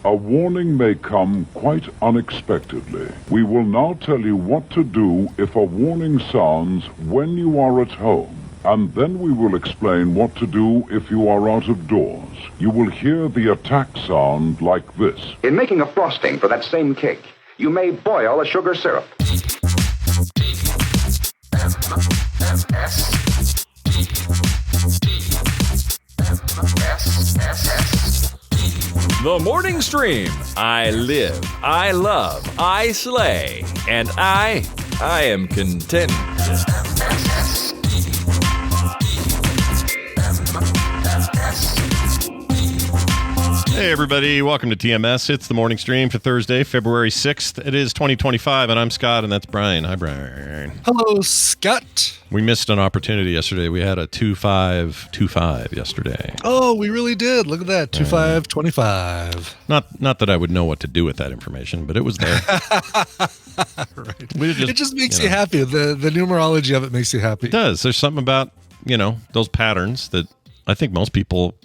A warning may come quite unexpectedly. We will now tell you what to do if a warning sounds when you are at home. And then we will explain what to do if you are out of doors. You will hear the attack sound like this. In making a frosting for that same cake, you may boil a sugar syrup. The Morning Stream. I live, I love, I slay, and I am content. Hey everybody, welcome to TMS. It's the morning stream for Thursday, February 6th. It is 2025, and I'm Scott, and that's Brian. Hi, Brian. Hello, Scott. We missed an opportunity yesterday. We had a 2-5-2-5 yesterday. Oh, we really did. Look at that, 2-5-25. Not that I would know what to do with that information, but it was there. Right. It just makes you happy. The numerology of it makes you happy. It does. There's something about, those patterns that I think most people,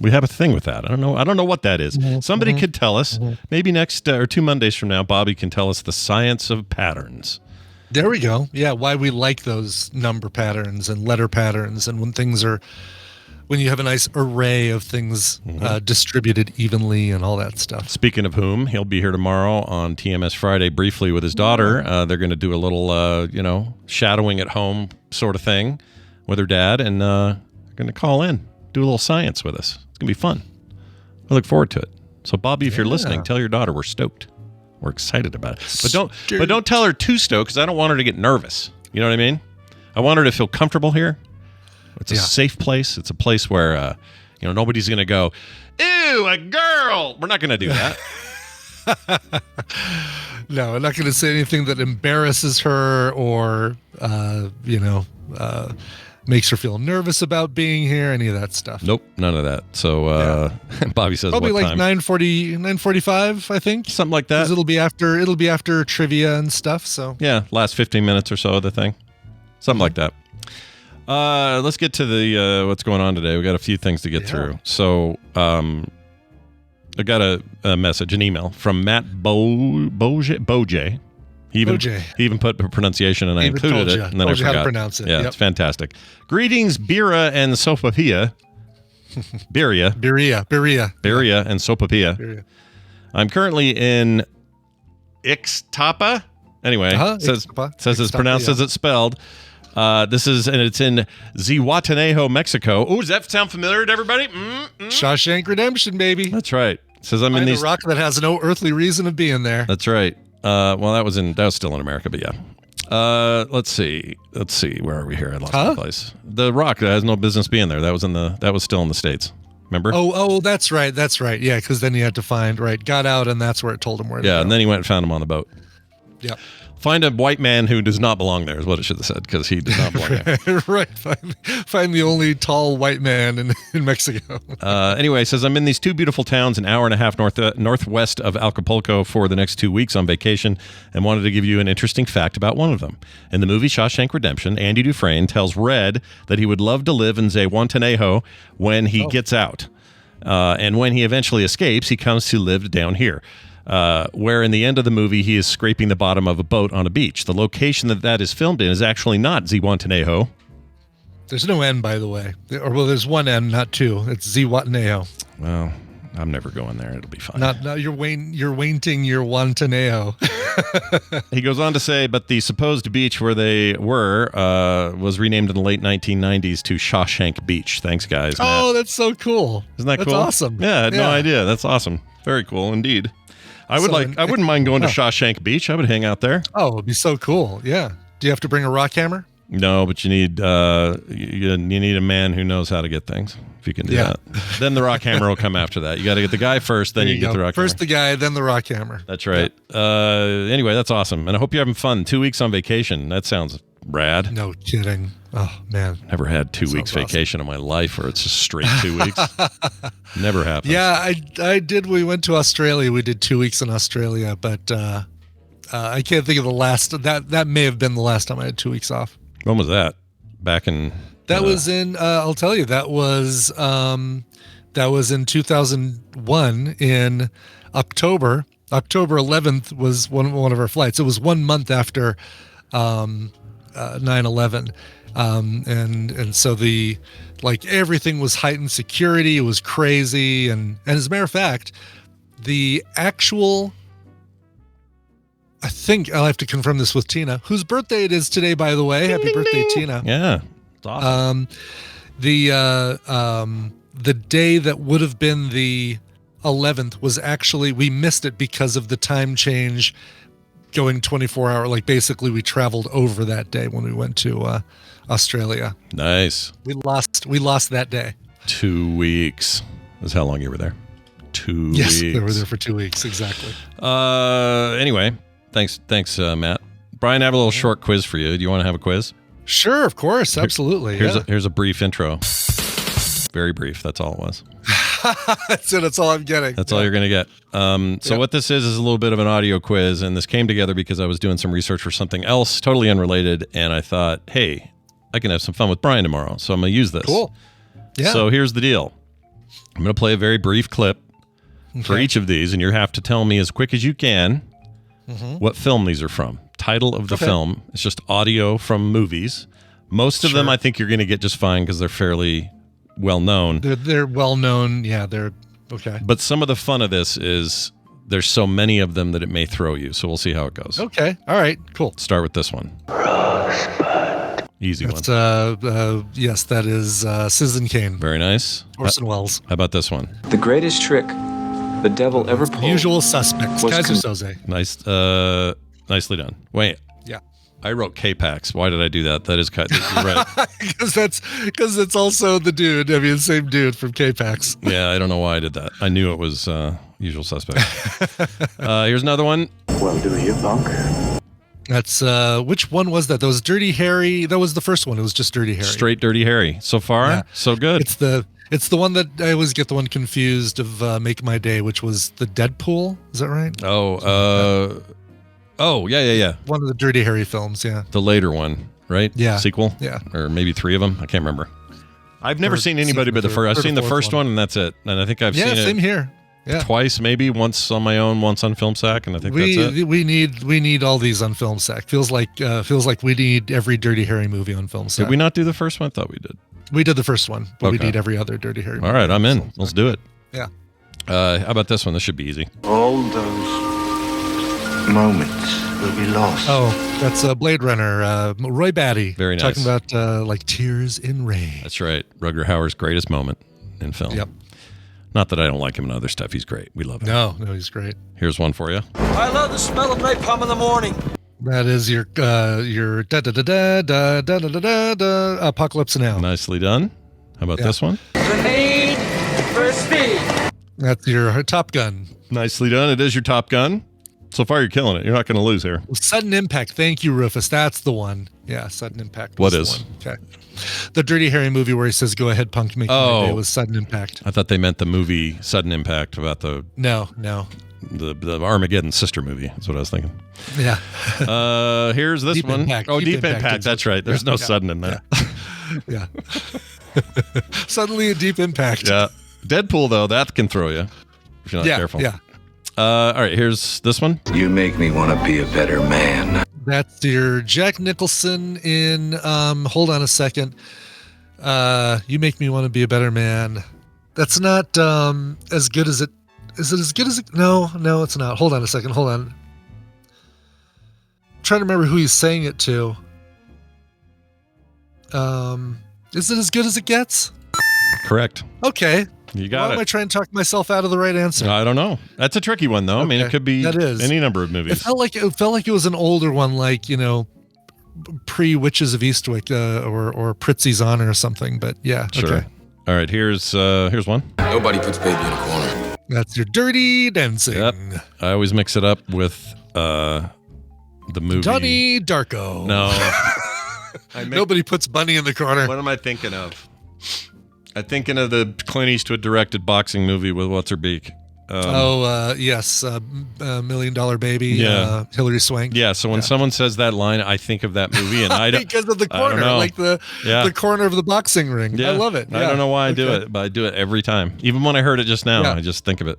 we have a thing with that. I don't know what that is. Somebody could tell us. Maybe next or 2 Mondays from now, Bobby can tell us the science of patterns. There we go. Yeah, why we like those number patterns and letter patterns, and when you have a nice array of things distributed evenly and all that stuff. Speaking of whom, he'll be here tomorrow on TMS Friday briefly with his daughter. They're going to do a little, shadowing at home sort of thing with her dad, and they're going to call in, do a little science with us. It's going to be fun. I look forward to it. So, Bobby, if you're listening, tell your daughter we're stoked. We're excited about it. But don't tell her too stoked, because I don't want her to get nervous. You know what I mean? I want her to feel comfortable here. It's a safe place. It's a place where, nobody's going to go, ew, a girl. We're not going to do that. No, I'm not going to say anything that embarrasses her or, makes her feel nervous about being here, any of that stuff. Nope, none of that. So Bobby says probably what like time? 9:45, I think. Something like that. 'Cause it'll be after trivia and stuff, so. Yeah, last 15 minutes or so of the thing. Something like that. Let's get to the what's going on today. We got a few things to get through. So I got a message, an email from Matt Boj. He even put the pronunciation, and I included it, and then I forgot. How to pronounce it. Yeah, It's fantastic. Greetings, Bira and Sopapia. Biria and Sopapia. Biria. I'm currently in Ixtapa. Anyway, says it's pronounced as it's spelled. It's in Huatanejo, Mexico. Oh, does that sound familiar to everybody? Shawshank Redemption, baby. That's right. It says I'm in these rock that has no earthly reason of being there. That's right. That was still in America, but yeah. Let's see. Where are we here? I lost my place. The rock that has no business being there. That was still in the States. Remember? Oh, that's right. Yeah, because then you had to got out, and that's where it told him where to go. Yeah, and then he went and found him on the boat. Yeah. Find a white man who does not belong there is what it should have said, because he does not belong there. Right. Find the only tall white man in Mexico. Anyway, it says, I'm in these two beautiful towns an hour and a half northwest of Acapulco for the next 2 weeks on vacation, and wanted to give you an interesting fact about one of them. In the movie Shawshank Redemption, Andy Dufresne tells Red that he would love to live in Huatanejo when he gets out. And when he eventually escapes, he comes to live down here. Where in the end of the movie, he is scraping the bottom of a boat on a beach. The location that is filmed in is actually not Zihuatanejo. There's no N, by the way. There's one N, not two. It's Zihuatanejo. Well, I'm never going there. It'll be fine. You're Wainting Your Waintanejo. He goes on to say, but the supposed beach where they were was renamed in the late 1990s to Shawshank Beach. Thanks, guys. Matt. Oh, that's so cool. Isn't that cool? That's awesome. Yeah, I had no idea. That's awesome. Very cool indeed. I wouldn't mind going to Shawshank Beach. I would hang out there. Oh, it'd be so cool. Yeah. Do you have to bring a rock hammer? No, but you need you need a man who knows how to get things. If you can do that, then the rock hammer will come after that. You got to get the guy first, then you get the rock hammer. First the guy, then the rock hammer. That's right. Yeah. Anyway, that's awesome, and I hope you're having fun. 2 weeks on vacation. That sounds rad. No kidding. Oh man, never had 2 weeks vacation in my life where it's just straight 2 weeks. Never happened. Yeah, I did. We went to Australia. We did 2 weeks in Australia, but I can't think of the last. That may have been the last time I had 2 weeks off. When was that? Back in. That was in. I'll tell you. That was in 2001 in October 11th was one of our flights. It was 1 month after 9/11, and so everything was heightened security. It was crazy, and as a matter of fact, the actual, I think I'll have to confirm this with Tina, whose birthday it is today, by the way. Ding, Happy ding, birthday, ding. Tina. Yeah, it's awesome. The day that would have been the 11th was actually, we missed it because of the time change going 24-hour. Like basically we traveled over that day when we went to Australia. Nice. We lost that day. 2 weeks. That's how long you were there. 2 weeks. Yes, we were there for 2 weeks, exactly. Anyway, thanks, Matt. Brian, I have a little short quiz for you. Do you want to have a quiz? Sure, of course, absolutely. Here's a brief intro. Very brief. That's all it was. That's all I'm getting. That's all you're going to get. So what this is a little bit of an audio quiz, and this came together because I was doing some research for something else, totally unrelated, and I thought, hey, I can have some fun with Brian tomorrow, so I'm going to use this. Cool. Yeah. So here's the deal. I'm going to play a very brief clip for each of these, and you have to tell me as quick as you can what film these are from. Title of the film. It's just audio from movies. Most of them I think you're going to get just fine because they're fairly well known. They're well known. Yeah, they're okay. But some of the fun of this is there's so many of them that it may throw you. So we'll see how it goes. Okay. All right. Cool. Start with this one. Rosebud. Easy one. Yes, that is Citizen Kane. Very nice. Orson Welles. How about this one? The greatest trick the devil ever pulled. Usual Suspects. Kaiser Soze. Nice. Nicely done. Wait. Yeah. I wrote K-Pax. Why did I do that? That is you're right. Because it's also the dude. I mean, the same dude from K-Pax. Yeah, I don't know why I did that. I knew it was Usual Suspect. Here's another one. Well, do you, punk? That's which one was that? That was Dirty Harry. That was the first one. It was just Dirty Harry. Straight Dirty Harry. So far, so good. It's the one that I always get the one confused of Make My Day, which was the Deadpool. Is that right? Yeah. One of the Dirty Harry films, yeah. The later one, right? Yeah. Sequel? Yeah. Or maybe 3 of them. I can't remember. I've never seen anybody but the first. I've seen the first one, and that's it. And I think I've seen it. Yeah, same here. Yeah. Twice, maybe once on my own, once on Film Sack, and I think that's it. We need all these on Film Sack. Feels like we need every Dirty Harry movie on Film Sack. Did we not do the first one? I thought we did. We did the first one, but we Okay. need every other Dirty Harry movie. All right, I'm in. Let's do it. Yeah. How about this one? This should be easy. All those moments will be lost. Oh, that's Blade Runner. Roy Batty. Very nice. Talking about like Tears in Rain. That's right. Rutger Hauer's greatest moment in film. Yep. Not that I don't like him in other stuff. He's great. We love him. No, he's great. Here's one for you. I love the smell of napalm in the morning. That is your da da da da da da da da da Apocalypse Now. Nicely done. How about this one? Grenade for speed. That's your Top Gun. Nicely done. It is your Top Gun. So far, you're killing it. You're not going to lose here. Sudden Impact. Thank you, Rufus. That's the one. Yeah, Sudden Impact. What was is? the one. Okay. The Dirty Harry movie where he says, "Go ahead, punk, make my day," was Sudden Impact. I thought they meant the movie Sudden Impact about the No. the Armageddon sister movie. That's what I was thinking. Yeah. Here's this Deep one. Impact. Oh, Deep Deep Impact Impact. is That's what- right. There's no yeah. sudden in that. Yeah. Suddenly a Deep Impact. Yeah. Deadpool, though, that can throw you if you're not careful. Yeah. All right, here's this one. You make me want to be a better man. That's your Jack Nicholson in hold on a second. You Make Me Want to Be a Better Man. That's not as good as it is. It as good as it? No, it's not. Hold on a second. Hold on. I'm trying to remember who he's saying it to. Is it as good as it gets? Correct. Okay. You got Why am I it. trying to talk myself out of the right answer? I don't know. That's a tricky one, though. I mean, it Okay. could be That is. any number of It movies. felt like it was an older one, like pre Witches of Eastwick or Pritzi's Honor or something. But yeah, Sure. okay. All right, here's one. Nobody puts baby in a corner. That's your Dirty Dancing. Yep. I always mix it up with the movie. Donnie Darko. No. Nobody puts Bunny in the corner. What am I thinking of? I'm thinking of the Clint Eastwood directed boxing movie with what's her beak. Yes, $1 Million Baby. Yeah. Hilary Swank. Yeah. So when someone says that line, I think of that movie, and I don't because of the I don't corner, know. like the corner of the boxing ring. Yeah. I love it. I don't know why I do it, but I do it every time. Even when I heard it just now, Yeah. I just think of it.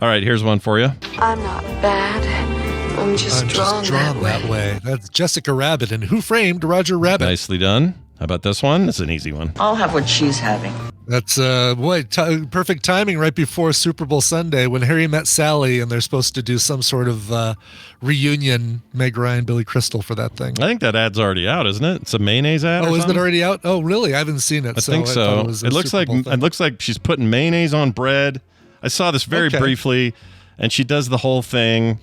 All right, here's one for you. I'm not bad. I'm just drawn that way. That's Jessica Rabbit in Who Framed Roger Rabbit. Nicely done. How about this one? It's an easy one. I'll have what she's having. That's perfect timing right before Super Bowl Sunday when Harry met Sally and they're supposed to do some sort of reunion, Meg Ryan, Billy Crystal for that thing. I think that ad's already out, isn't it? It's a mayonnaise ad. Oh, isn't it already out? Oh, really? I haven't seen it. I think so. It looks like she's putting mayonnaise on bread. I saw this very briefly, and she does the whole thing,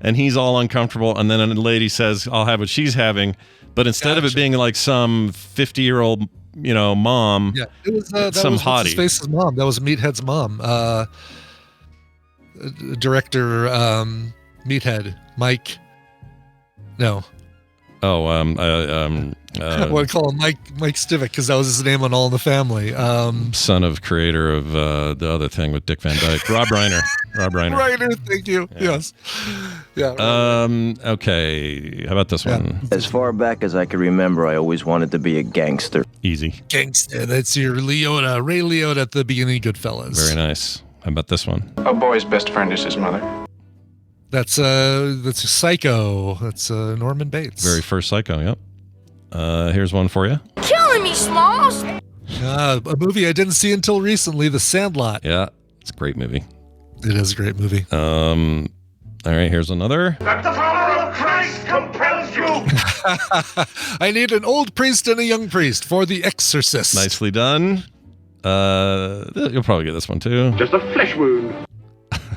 and he's all uncomfortable, and then a lady says, "I'll have what she's having," but instead of it being like some 50-year-old, mom, it was some hottie. What's his face's mom. That was Meathead's mom. Director Meathead, Mike. No. Oh, I want to call him Mike Stivic because that was his name on All in the Family. Son of creator of the other thing with Dick Van Dyke, Rob Reiner. Reiner, thank you. Yeah. Yes. Yeah. Okay. How about this one? As far back as I can remember, I always wanted to be a gangster. Easy. Gangster. That's your Ray Liotta at the beginning of Goodfellas. Very nice. How about this one? A boy's best friend is his mother. That's Psycho. That's Norman Bates. Very first Psycho. Yep. Here's one for you. Killing me, Smalls. A movie I didn't see until recently, The Sandlot. Yeah, it's a great movie. It is a great movie. All right, here's another. That the power of Christ compels you. I need an old priest and a young priest for The Exorcist. Nicely done. You'll probably get this one too. Just a flesh wound.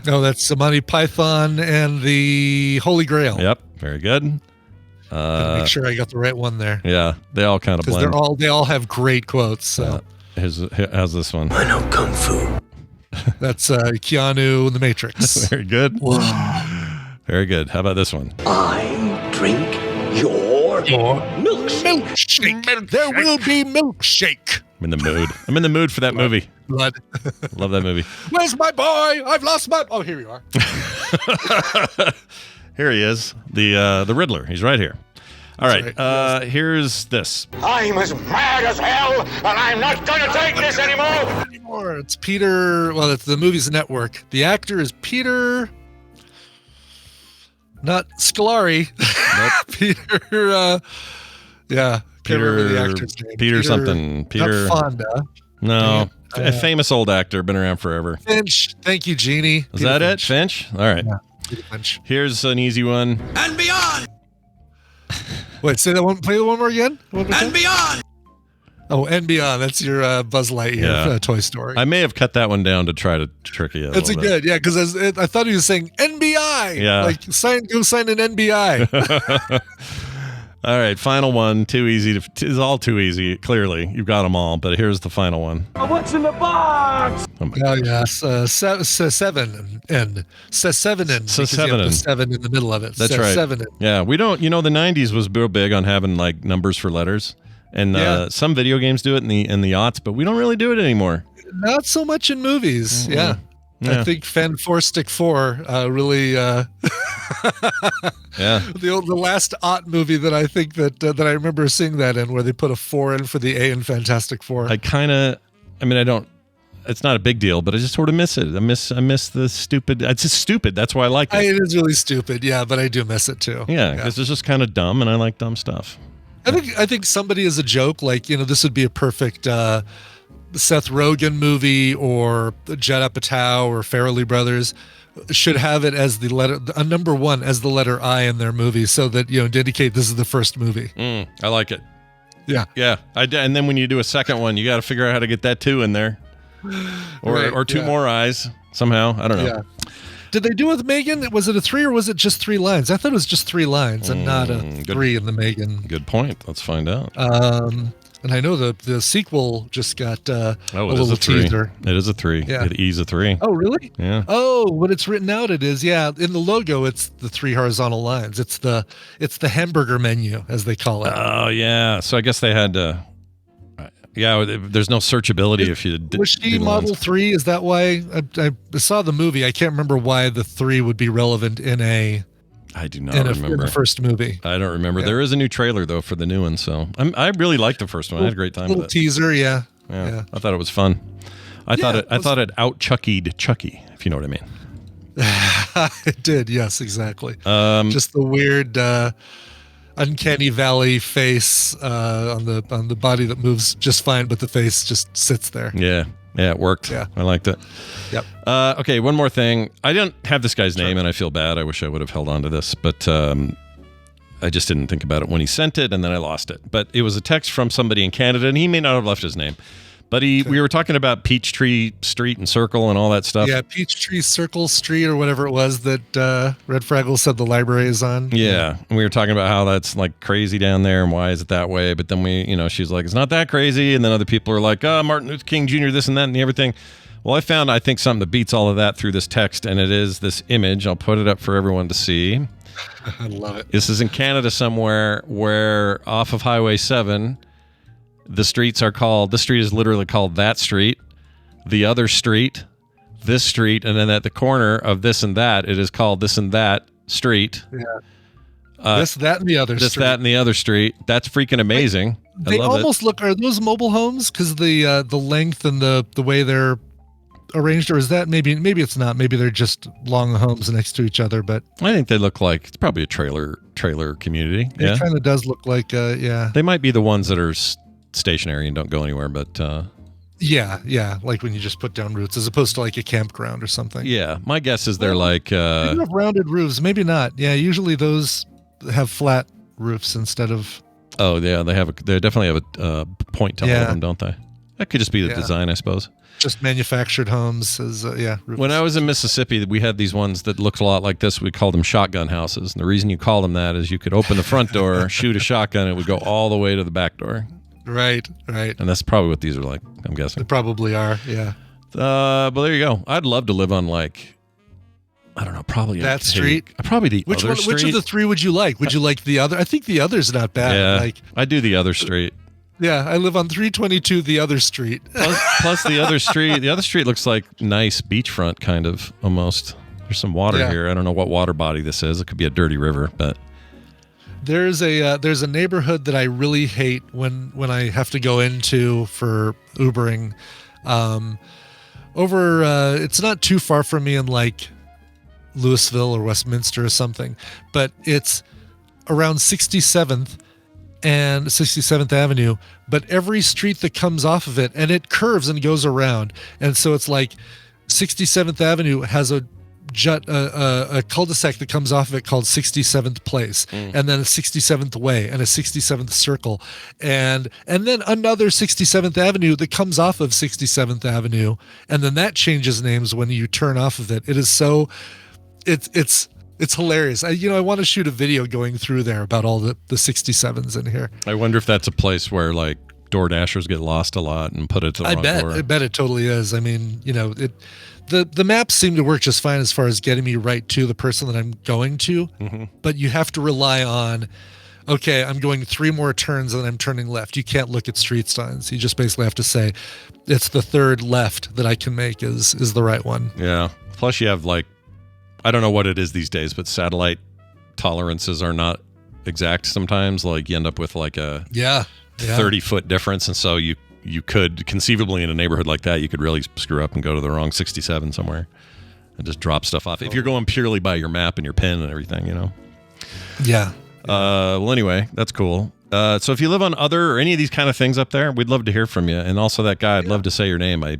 No, that's Monty Python and the Holy Grail. Yep, very good. Make sure I got the right one there. Yeah, they all kind of blend. They all have great quotes. So. How's this one? I know Kung Fu. That's Keanu in The Matrix. Very good. Whoa. Very good. How about this one? I drink your milkshake. There will be milkshake. I'm in the mood. I'm in the mood for that movie. Blood. Love that movie. Where's my boy? I've lost my... Oh, here you are. Here he is. The Riddler. He's right here. All right. Here's this. I'm as mad as hell, and I'm not going to take this anymore. It's Peter... Well, it's the movie's network. The actor is Peter... Not Scolari. Nope. Peter... yeah. Peter, the actor's name. Peter something. Peter not Fonda. No, a famous old actor, been around forever. Finch. Thank you, Jeannie. Is that it? Finch? All right. Yeah, Peter Finch. Here's an easy one. And beyond. Wait, say that one. Play the one more again. And beyond. Oh, and beyond. That's your Buzz Lightyear Toy Story. I may have cut that one down to try to trick you. That's good. Yeah, because I thought he was saying NBI. Yeah. Like go sign an NBI. All right, final one. Too easy. It's all too easy. Clearly, you've got them all. But here's the final one. What's in the box? Oh yes, seven and seven in the middle of it. That's right. Seven. Yeah, we don't. The '90s was real big on having like numbers for letters, and some video games do it in the aughts, but we don't really do it anymore. Not so much in movies. Yeah. I think Fan 4 Stick 4 really. Yeah. The last movie that I think that I remember seeing that in, where they put a 4 in for the A in Fantastic Four. I don't. It's not a big deal, but I just sort of miss it. I miss the stupid. It's just stupid. That's why I like it. It is really stupid. Yeah, but I do miss it too. Yeah, because it's just kind of dumb, and I like dumb stuff. I think somebody as a joke, like this would be a perfect. Seth Rogen movie or Judd Apatow or Farrelly Brothers should have it as the letter, number one as the letter I in their movie, so that to indicate this is the first movie. I like it. Yeah. And then when you do a second one, you got to figure out how to get that 2 in there, or 2 more eyes somehow. I don't know. Yeah. Did they do it with Megan? Was it a 3 or was it just 3 lines? I thought it was just 3 lines and not a 3 in the Megan. Good point. Let's find out. And I know the sequel just got a little 3. teaser. It is a 3. Yeah. It is a 3. Oh, really? Yeah. Oh, what it's written out it is, in the logo it's the 3 horizontal lines. It's the hamburger menu, as they call it. Oh, yeah. So I guess they had to... there's no searchability if you did. Was she Model 3? Is that why? I saw the movie. I can't remember why the 3 would be relevant in a... I do not remember. In the first movie. I don't remember. Yeah. There is a new trailer, though, for the new one, so I really liked the first one. I had a great time with it. Teaser, yeah. I thought it was fun. I thought it out-Chuckied Chucky, if you know what I mean. It did, yes, exactly. Just the weird uncanny valley face on the body that moves just fine, but the face just sits there. Yeah, it worked. Yeah, I liked it. Yep. Okay, one more thing. I didn't have this guy's name, and I feel bad. I wish I would have held on to this, but I just didn't think about it when he sent it, and then I lost it. But it was a text from somebody in Canada, and he may not have left his name. But we were talking about Peachtree Street and Circle and all that stuff. Yeah, Peachtree Circle Street or whatever it was that Red Fraggle said the library is on. Yeah, and we were talking about how that's like crazy down there and why is it that way. But then she's like, it's not that crazy. And then other people are like, Martin Luther King Jr., this and that and everything. Well, I think something that beats all of that through this text, and it is this image. I'll put it up for everyone to see. I love it. This is in Canada somewhere where off of Highway 7, the street is literally called that street, the other street, this street, and then at the corner of this and that, it is called this and that street. Yeah. This, that, and the other this, street. that, and the other street. That's freaking amazing. They almost look, are those mobile homes? Because the length and the way they're arranged, or is that maybe it's not, maybe they're just long homes next to each other, but I think they look like it's probably a trailer community. It kind of does look like they might be the ones that are stationary and don't go anywhere, but yeah, like when you just put down roots as opposed to like a campground or something. Yeah, my guess is they're like they do have rounded roofs, maybe not. Yeah, usually those have flat roofs instead of they definitely have a point to all of them, don't they? That could just be the design, I suppose. Just manufactured homes as roofs. When I was in Mississippi, we had these ones that looked a lot like this. We called them shotgun houses. And the reason you call them that is you could open the front door, shoot a shotgun, and it would go all the way to the back door. Right. And that's probably what these are like, I'm guessing. They probably are, yeah. But there you go. I'd love to live on I don't know, probably that street. Probably the other street. Which of the three would you like? Would you like the other? I think the other's not bad. Yeah, I do the other street. Yeah, I live on 322 the other street. Plus the other street. The other street looks like nice beachfront kind of almost. There's some water here. I don't know what water body this is. It could be a dirty river, but there's a neighborhood that I really hate when I have to go into for Ubering. It's not too far from me in like Louisville or Westminster or something, but it's around 67th and 67th Avenue, but every street that comes off of it, and it curves and goes around, and so it's like 67th Avenue has a cul-de-sac that comes off of it called 67th Place, and then a 67th Way and a 67th Circle, and then another 67th Avenue that comes off of 67th Avenue, and then that changes names when you turn off of it. It is so, it's hilarious. I want to shoot a video going through there about all the 67s in here. I wonder if that's a place where like door dashers get lost a lot and put it to the wrong door. I bet it totally is. I mean, the maps seem to work just fine as far as getting me right to the person that I'm going to, but you have to rely on, okay, I'm going 3 more turns and I'm turning left. You can't look at street signs. You just basically have to say, it's the third left that I can make is the right one. Yeah. Plus you have like, I don't know what it is these days, but satellite tolerances are not exact sometimes. Like you end up with like a 30-foot difference. And so you could conceivably in a neighborhood like that, you could really screw up and go to the wrong 67 somewhere and just drop stuff off. If you're going purely by your map and your pen and everything, Yeah. Well, anyway, that's cool. So if you live on other or any of these kind of things up there, we'd love to hear from you. And also that guy, I'd love to say your name. I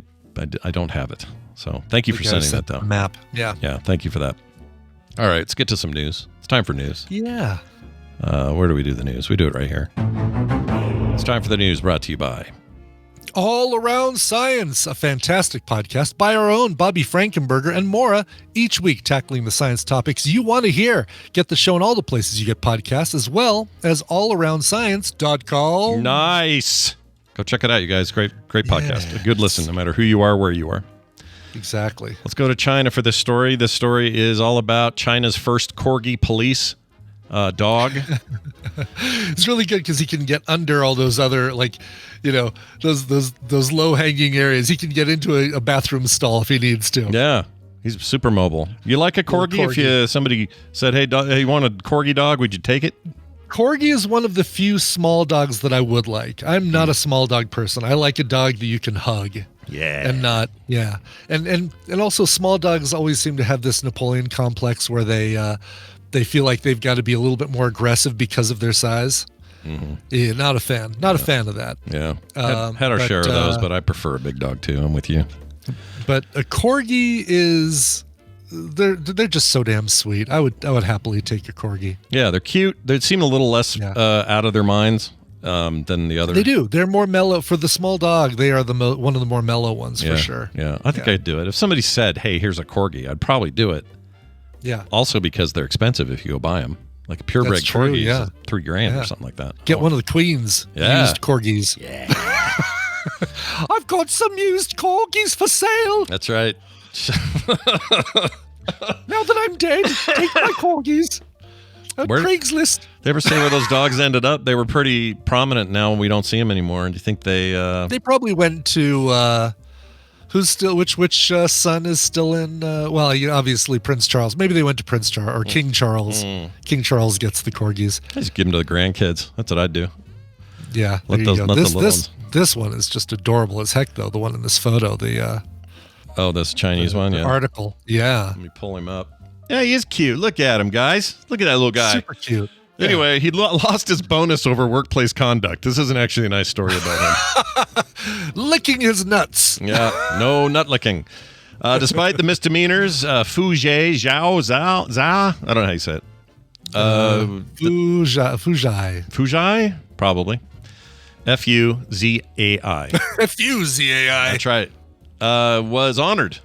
don't have it. So thank you for sending that, though. Map. Yeah. Yeah. Thank you for that. All right. Let's get to some news. It's time for news. Yeah. Where do we do the news? We do it right here. It's time for the news brought to you by All Around Science, a fantastic podcast by our own Bobby Frankenberger and Maura, each week tackling the science topics you want to hear. Get the show in all the places you get podcasts, as well as allaroundscience.com. Nice. Go check it out, you guys. Great podcast. A good listen, no matter who you are, where you are. Exactly. Let's go to China for this story. This story is all about China's first Corgi police dog. It's really good because he can get under all those other, those low-hanging areas. He can get into a bathroom stall if he needs to. Yeah. He's super mobile. You like a corgi? If somebody said, hey, you want a Corgi dog, would you take it? Corgi is one of the few small dogs that I would like. I'm not a small dog person. I like a dog that you can hug. Yeah. And not, yeah. And also small dogs always seem to have this Napoleon complex where they feel like they've got to be a little bit more aggressive because of their size. Mm-hmm. Yeah, not a fan. Not a fan of that. Yeah. Had our share of those, but I prefer a big dog too. I'm with you. But a Corgi is... They're just so damn sweet. I would happily take a Corgi. Yeah, they're cute. They seem a little less out of their minds than the other. They do. They're more mellow. For the small dog, they are one of the more mellow ones for sure. Yeah, I think I'd do it. If somebody said, hey, here's a Corgi, I'd probably do it. Yeah. Also because they're expensive if you go buy them. Like a purebred Corgi is $3,000 or something like that. Get one of the Queen's used Corgis. Yeah. I've got some used Corgis for sale. That's right. Now that I'm dead, take my Corgis. Craigslist. They ever say where those dogs ended up? They were pretty prominent. Now we don't see them anymore. And do you think they? They probably went to which son is still in? Obviously Prince Charles. Maybe they went to Prince Charles or King Charles. King Charles gets the Corgis. I just give them to the grandkids. That's what I'd do. Yeah, let the little ones. This one is just adorable as heck, though. The one in this photo, this Chinese one, yeah. Article, yeah. Let me pull him up. Yeah, he is cute. Look at him, guys. Look at that little guy. Super cute. Anyway, he lost his bonus over workplace conduct. This isn't actually a nice story about him. Licking his nuts. Yeah, no nut licking. Despite the misdemeanors, Fu Zhe Zhao Za, I don't know how you say it. Fuzhai? Probably. F-U-Z-A-I. F-U-Z-A-I. That's right. Was honored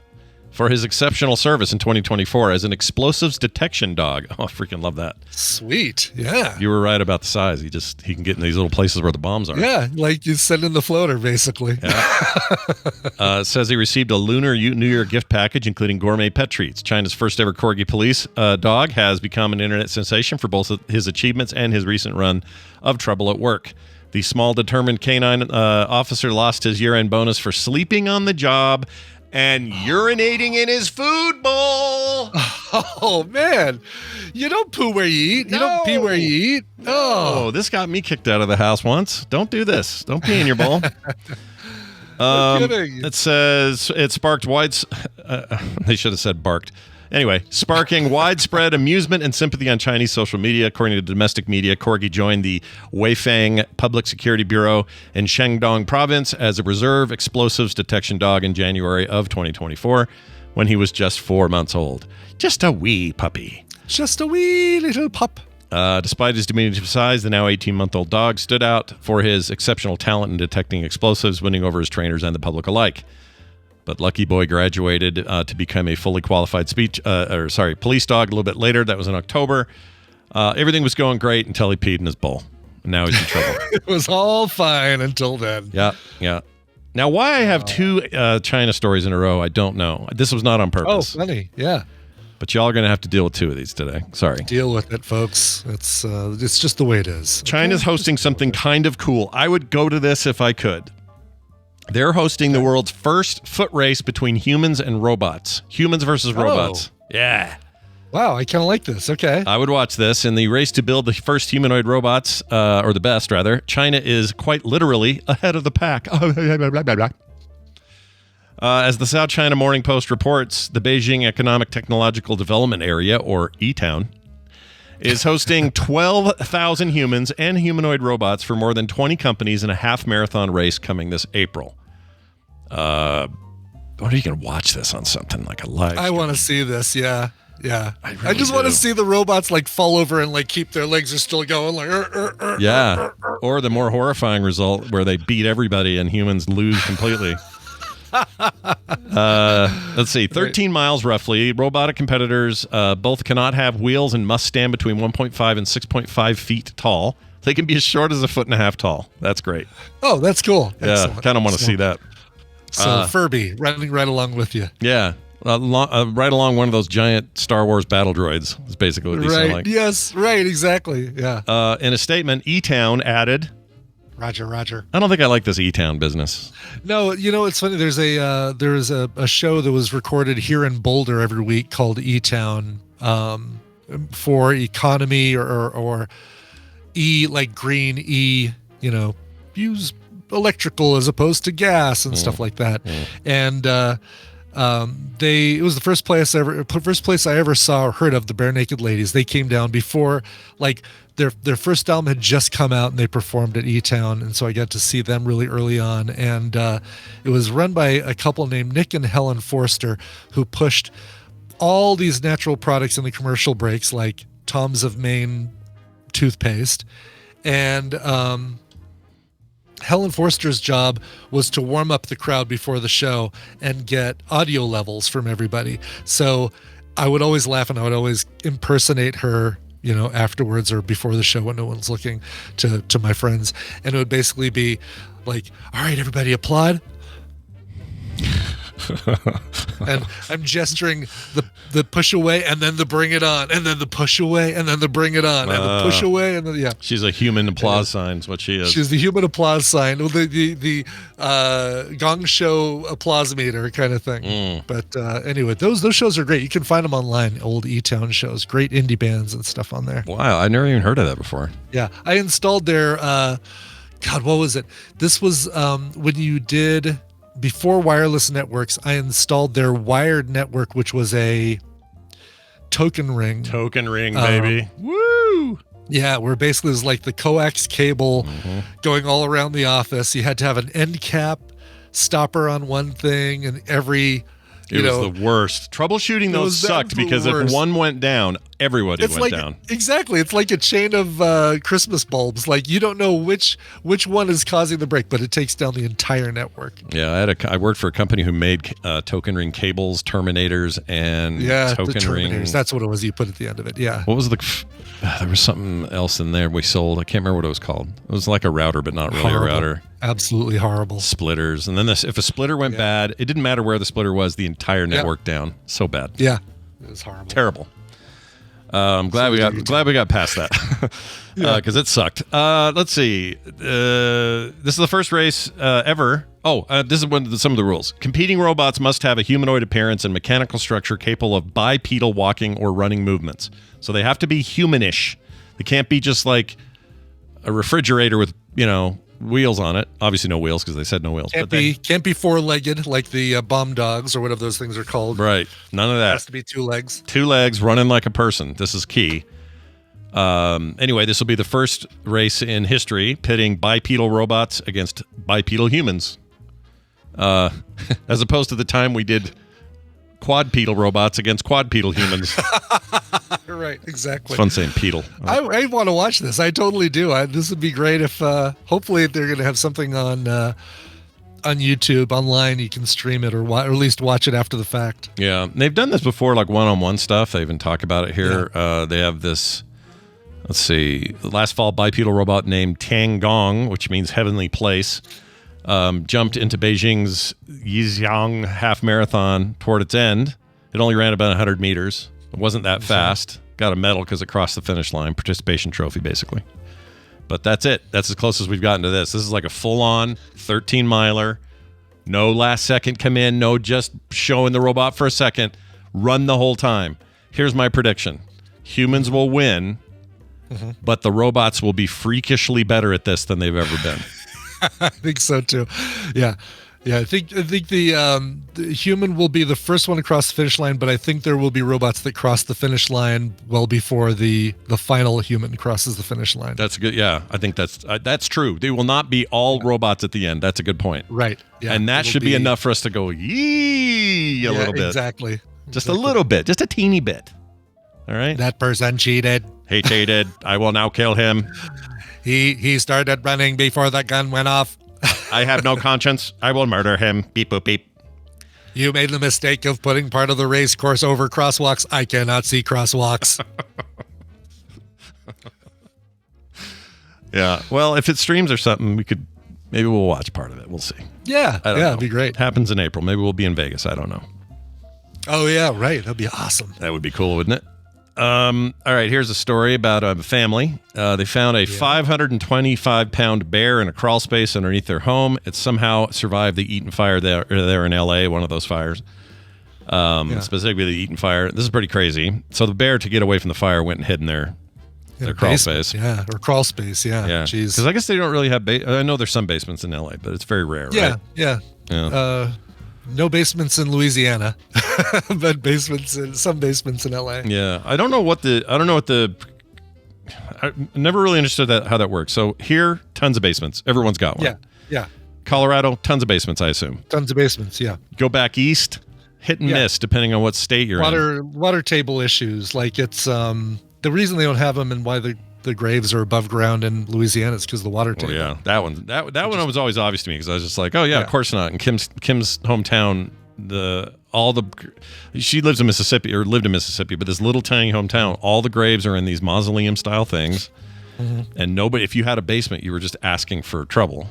for his exceptional service in 2024 as an explosives detection dog. Oh, I freaking love that. Sweet. Yeah. You were right about the size. He can get in these little places where the bombs are. Yeah, like you send in the floater, basically. Yeah. Says he received a Lunar New Year gift package, including gourmet pet treats. China's first ever Corgi police dog has become an internet sensation for both his achievements and his recent run of trouble at work. The small, determined canine officer lost his year-end bonus for sleeping on the job and urinating in his food bowl. Oh, man. You don't poo where you eat. No. You don't pee where you eat. Oh, this got me kicked out of the house once. Don't do this. Don't pee in your bowl. I'm kidding. It says it sparked they should have said barked. Anyway, sparking widespread amusement and sympathy on Chinese social media. According to domestic media, Corgi joined the Weifang Public Security Bureau in Shandong Province as a reserve explosives detection dog in January of 2024 when he was just 4 months old. Just a wee puppy. Just a wee little pup. Despite his diminutive size, the now 18-month-old dog stood out for his exceptional talent in detecting explosives, winning over his trainers and the public alike. But Lucky Boy graduated to become a fully qualified police dog a little bit later. That was in October. Everything was going great until he peed in his bowl. And now he's in trouble. It was all fine until then. Yeah. Now, why I have two China stories in a row, I don't know. This was not on purpose. Oh, funny. Yeah. But y'all are going to have to deal with two of these today. Sorry. Deal with it, folks. It's just the way it is. China's hosting something kind of cool. I would go to this if I could. They're hosting the world's first foot race between humans and robots. Humans versus robots. Yeah. Wow, I kind of like this. Okay. I would watch this. In the race to build the first humanoid robots, or the best, rather, China is quite literally ahead of the pack. As the South China Morning Post reports, the Beijing Economic Technological Development Area, or E-Town, is hosting 12,000 humans and humanoid robots for more than 20 companies in a half-marathon race coming this April. When are you going to watch this on something like a live? I want to see this, yeah. I just want to see the robots like fall over and like keep their legs are still going like yeah. Or the more horrifying result where they beat everybody and humans lose completely. Let's see, 13 miles roughly. Robotic competitors both cannot have wheels and must stand between 1.5 and 6.5 feet tall. They can be as short as a foot and a half tall. That's great. Oh, that's cool. Yeah, kind of want to see that. So Furby running right along with you. Yeah, right along one of those giant Star Wars battle droids is basically what they sound like. Yes, right, exactly. Yeah. In a statement, E-Town added, Roger. I don't think I like this E-Town business. No, it's funny. There's a show that was recorded here in Boulder every week called E-Town for economy or E like green E. Use electrical as opposed to gas and stuff like that. And it was the first place I ever saw or heard of the Bare Naked Ladies. They came down before, like, their first album had just come out, and they performed at E-Town, and so I got to see them really early on. And it was run by a couple named Nick and Helen Forster, who pushed all these natural products in the commercial breaks, like Tom's of Maine toothpaste. And Helen Forster's job was to warm up the crowd before the show and get audio levels from everybody. So I would always laugh, and I would always impersonate her, afterwards or before the show when no one's looking, to my friends. And it would basically be like, all right, everybody applaud. And I'm gesturing the push away, and then the bring it on, and then the push away, and then the bring it on, and the push away, and then She's a human applause sign. Is what she is. She's the human applause sign, the Gong Show applause meter kind of thing. But anyway, those shows are great. You can find them online. Old E-Town shows, great indie bands and stuff on there. Wow, I never even heard of that before. Yeah, I installed their. God, what was it? This was when you did. Before wireless networks, I installed their wired network, which was a token ring. Token ring, baby. Woo! Yeah, where basically it was like the coax cable going all around the office. You had to have an end cap stopper on one thing, and every... It was the worst. Troubleshooting those sucked because if one went down, everybody went down. Exactly. It's like a chain of Christmas bulbs. Like, you don't know which one is causing the break, but it takes down the entire network. Yeah, I worked for a company who made token ring cables, terminators, and token rings. That's what it was. You put at the end of it. Yeah. What was there was something else in there we sold. I can't remember what it was called. It was like a router, but not really a router. Absolutely horrible. Splitters. And then if a splitter went bad, it didn't matter where the splitter was, the entire network down. So bad. Yeah. It was horrible. Terrible. I'm glad we got past that because it sucked. Let's see. This is the first race ever. This is some of the rules. Competing robots must have a humanoid appearance and mechanical structure capable of bipedal walking or running movements. So they have to be humanish. They can't be just like a refrigerator with, wheels on it. Obviously no wheels because they said no wheels. Can't be four-legged like the bomb dogs or whatever those things are called. Right. None of that. It has to be 2 legs. 2 legs running like a person. This is key. Anyway, this will be the first race in history pitting bipedal robots against bipedal humans. As opposed to the time we did quadpedal robots against quadpedal humans. Right, exactly. It's fun saying pedal. I want to watch this. I totally do. This would be great if, hopefully, they're going to have something on YouTube, online. You can stream it or at least watch it after the fact. Yeah, they've done this before, like one-on-one stuff. They even talk about it here. Yeah. They have this. Let's see. Last fall, bipedal robot named Tiangong, which means heavenly place, jumped into Beijing's Yijiang half marathon toward its end. It only ran about 100 meters. It wasn't that fast. Got a medal because it crossed the finish line. Participation trophy, basically. But that's it. That's as close as we've gotten to this. This is like a full-on 13-miler. No last second come in. No just showing the robot for a second. Run the whole time. Here's my prediction. Humans will win, but the robots will be freakishly better at this than they've ever been. I think so, too. Yeah. Yeah, I think the human will be the first one across the finish line, but I think there will be robots that cross the finish line well before the final human crosses the finish line. That's good. Yeah, I think that's true. They will not be all robots at the end. That's a good point. Right. Yeah, and that should be enough for us to go yee a little bit. Exactly. Just a little bit, just a teeny bit. All right. That person cheated. He cheated. I will now kill him. He started running before the gun went off. I have no conscience. I will murder him. Beep, boop, beep. You made the mistake of putting part of the race course over crosswalks. I cannot see crosswalks. Yeah. Well, if it streams or something, maybe we'll watch part of it. We'll see. Yeah. It'd be great. It happens in April. Maybe we'll be in Vegas. I don't know. Oh, yeah. Right. That'd be awesome. That would be cool, wouldn't it? All right, here's a story about a family. They found a 525-pound bear in a crawl space underneath their home. It somehow survived the Eaton fire there in L.A., one of those fires. Specifically the Eaton fire. This is pretty crazy. So the bear, to get away from the fire, went and hid in their their crawl space. Yeah, or crawl space. Yeah. Yeah. Jeez. Because I guess they don't really have. I know there's some basements in LA, but it's very rare. Yeah. Right? Yeah. No basements in Louisiana, but some basements in LA. Yeah. I never really understood how that works. So here, tons of basements. Everyone's got one. Yeah. Yeah. Colorado, tons of basements, I assume. Tons of basements. Yeah. Go back east, hit and miss, depending on what state you're in. Water table issues. Like it's the reason they don't have them and why the graves are above ground in Louisiana is because of the water table. Yeah, that one was always obvious to me because I was just like, oh yeah, of course not. In Kim's hometown, she lives in Mississippi or lived in Mississippi, but this little tiny hometown, all the graves are in these mausoleum style things, and nobody. If you had a basement, you were just asking for trouble.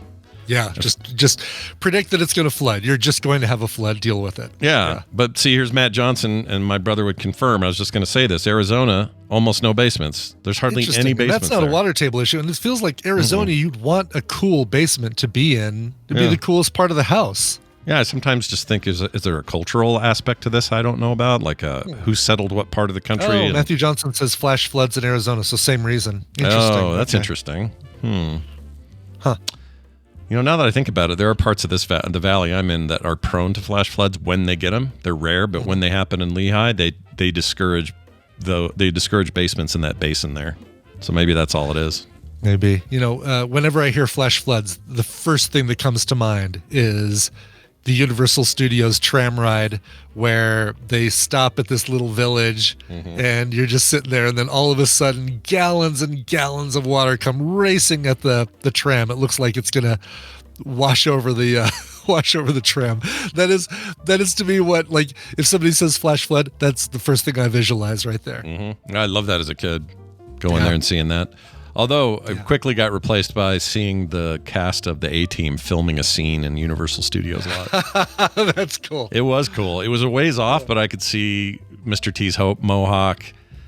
Yeah, just predict that it's going to flood. You're just going to have a flood. Deal with it. Yeah, but see, here's Matt Johnson, and my brother would confirm. I was just going to say this: Arizona, almost no basements. There's hardly any basements. That's not a water table issue, and it feels like Arizona. You'd want a cool basement to be in to be the coolest part of the house. Yeah, I sometimes just think, is there a cultural aspect to this I don't know about? Like who settled what part of the country? Oh, Matthew Johnson says flash floods in Arizona, so same reason. Interesting. Oh, that's interesting. Huh. You know, now that I think about it, there are parts of the valley I'm in that are prone to flash floods when they get them. They're rare, but when they happen in Lehigh, they discourage basements in that basin there. So maybe that's all it is. Maybe. You know, whenever I hear flash floods, the first thing that comes to mind is the Universal Studios tram ride where they stop at this little village and you're just sitting there and then all of a sudden gallons and gallons of water come racing at the tram. It looks like it's going to wash over the tram. That is to me what, like, if somebody says flash flood, that's the first thing I visualize right there. I love that as a kid, going there and seeing that. Although I quickly got replaced by seeing the cast of the A-Team filming a scene in Universal Studios lot. That's cool. It was cool. It was a ways off, but I could see Mr. T's mohawk,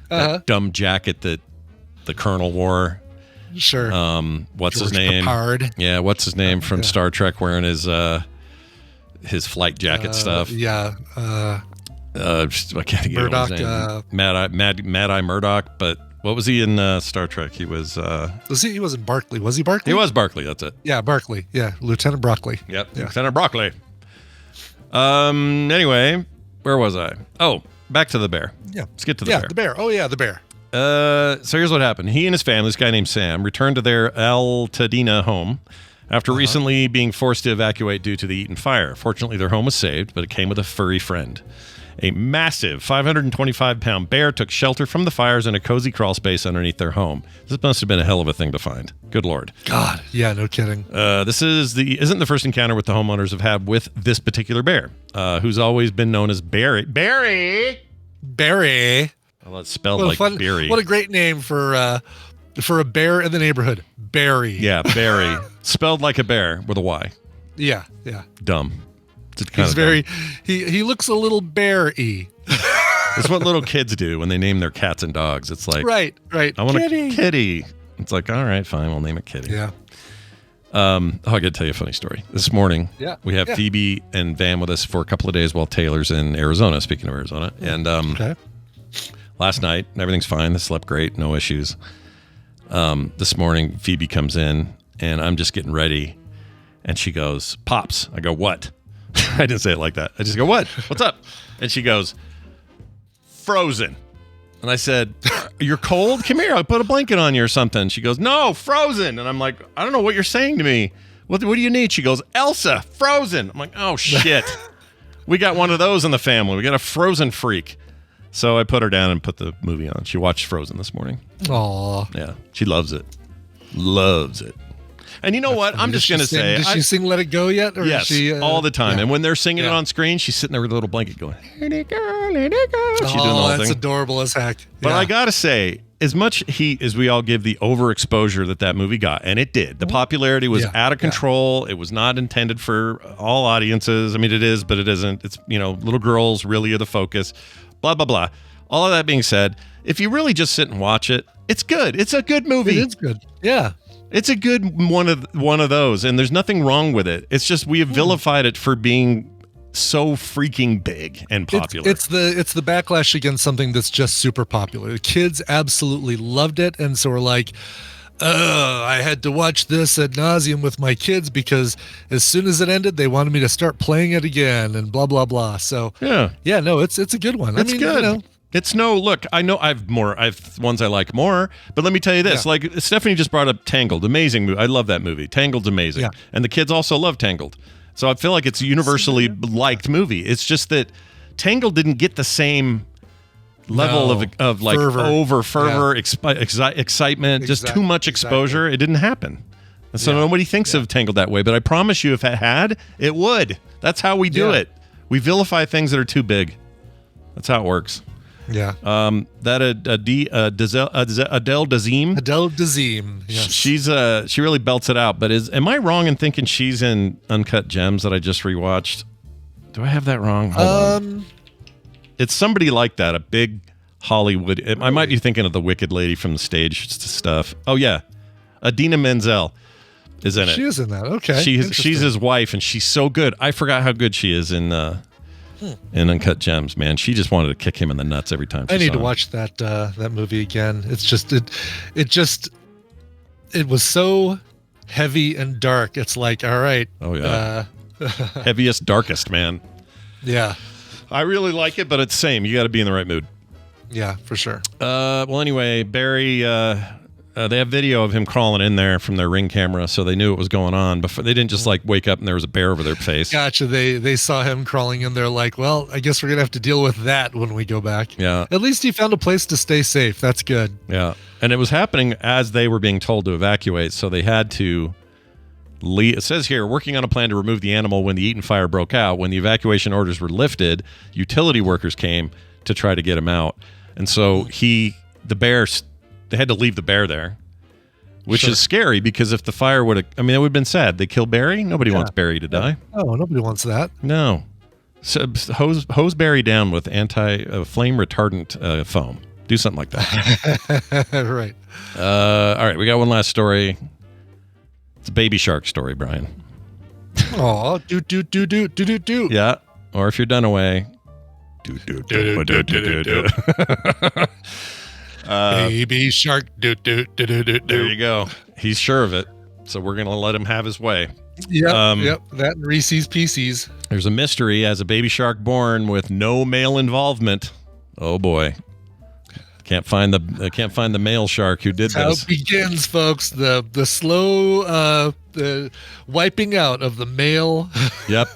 that dumb jacket that the Colonel wore. Sure. What's George his name? Papard. Yeah, what's his name from Star Trek wearing his flight jacket stuff? Yeah. I can't get Murdoch, his name. Mad Eye Murdoch, but what was he in Star Trek? He was he wasn't Barclay. Was he Barclay? He was Barclay, that's it. Yeah, Barclay. Yeah, Lieutenant Broccoli. Yep, yeah. Lieutenant Broccoli. Anyway, where was I? Oh, back to the bear. Yeah. Let's get to the bear. Yeah, the bear. Oh, yeah, the bear. So here's what happened. He and his family, this guy named Sam, returned to their Altadena home after recently being forced to evacuate due to the Eaton fire. Fortunately, their home was saved, but it came with a furry friend. A massive 525-pound bear took shelter from the fires in a cozy crawl space underneath their home. This must have been a hell of a thing to find. Good Lord. God, yeah, no kidding. This isn't the first encounter with the homeowners have had with this particular bear, who's always been known as Barry. Barry! Well, it's spelled like Barry. What a great name for a bear in the neighborhood. Barry. Yeah, Barry. Spelled like a bear with a Y. Yeah. Dumb. He's very. He looks a little bear-y. It's what little kids do when they name their cats and dogs. It's like right. I want a kitty. It's like, all right, fine, we'll name it Kitty. Yeah. I got to tell you a funny story. This morning, we have Phoebe and Van with us for a couple of days while Taylor's in Arizona. Speaking of Arizona, and last night everything's fine. They slept great, no issues. This morning, Phoebe comes in and I'm just getting ready, and she goes, "Pops." I go, "What?" I didn't say it like that. I just go, "What? What's up?" And she goes, "Frozen." And I said, "You're cold? Come here. I'll put a blanket on you or something." She goes, "No, Frozen." And I'm like, "I don't know what you're saying to me. What do you need?" She goes, "Elsa, Frozen." I'm like, "Oh, shit. We got one of those in the family. We got a Frozen freak." So I put her down and put the movie on. She watched Frozen this morning. Aw. Yeah, she loves it. Loves it. And you know what? I'm just going to say... Did she sing Let It Go yet? Or yes, is she, all the time. Yeah. And when they're singing it on screen, she's sitting there with a little blanket going, "Let it go, let it go." She's doing the whole that's thing. adorable as heck. But I got to say, as much heat as we all give the overexposure that movie got, and it did, the popularity was out of control. It was not intended for all audiences. I mean, it is, but it isn't. It's, little girls really are the focus, blah, blah, blah. All of that being said, if you really just sit and watch it, it's good. It's a good movie. It is good. Yeah. It's a good one of those, and there's nothing wrong with it. It's just we have vilified it for being so freaking big and popular. It's the backlash against something that's just super popular. The kids absolutely loved it, and so we're like, I had to watch this ad nauseum with my kids because as soon as it ended, they wanted me to start playing it again and blah blah blah. So no, it's a good one. It's good. It's look, I know I've ones I like more, but let me tell you this, like Stephanie just brought up Tangled, amazing movie. I love that movie. Tangled's amazing. And the kids also love Tangled. So I feel like it's a universally liked movie. It's just that Tangled didn't get the same level of like fervor, excitement, just too much exposure. It didn't happen. And so nobody thinks of Tangled that way, but I promise you if it had, it would. That's how we do it. We vilify things that are too big. That's how it works. Yeah. That Adele Dazeem. Adele Dazeem. Yes. She really belts it out. But am I wrong in thinking she's in Uncut Gems that I just rewatched? Do I have that wrong? Hold on. It's somebody like that, a big Hollywood. I might be thinking of the Wicked lady from the stage stuff. Oh yeah, Idina Menzel is in it. She is in that. Okay. She's his wife, and she's so good. I forgot how good she is in Uncut Gems, man. She just wanted to kick him in the nuts every time. I need to watch that movie again. It's just it was so heavy and dark. It's like, all right. Oh yeah. Heaviest, darkest, man. Yeah. I really like it, but it's the same. You got to be in the right mood. Yeah, for sure. Well, anyway, Barry, they have video of him crawling in there from their Ring camera, so they knew what was going on. Before they didn't just like wake up and there was a bear over their face. Gotcha. They saw him crawling in there like, well, I guess we're going to have to deal with that when we go back. Yeah. At least he found a place to stay safe. That's good. Yeah. And it was happening as they were being told to evacuate, so they had to leave. It says here, working on a plan to remove the animal when the Eaton fire broke out. When the evacuation orders were lifted, utility workers came to try to get him out. And so they had to leave the bear there, which is scary because if the fire would have, it would have been sad. They kill Barry. Nobody wants Barry to die. Oh, nobody wants that. No. So hose Barry down with flame retardant foam. Do something like that. Right. All right. We got one last story. It's a baby shark story, Brian. Oh, do. Yeah. Or if you're Dunaway, do. Baby shark, do. There you go. He's sure of it. So we're going to let him have his way. Yep. That and Reese's Pieces. There's a mystery as a baby shark born with no male involvement. Oh boy. Can't find the male shark who did this. How it begins, folks. The slow the wiping out of the male. Yep.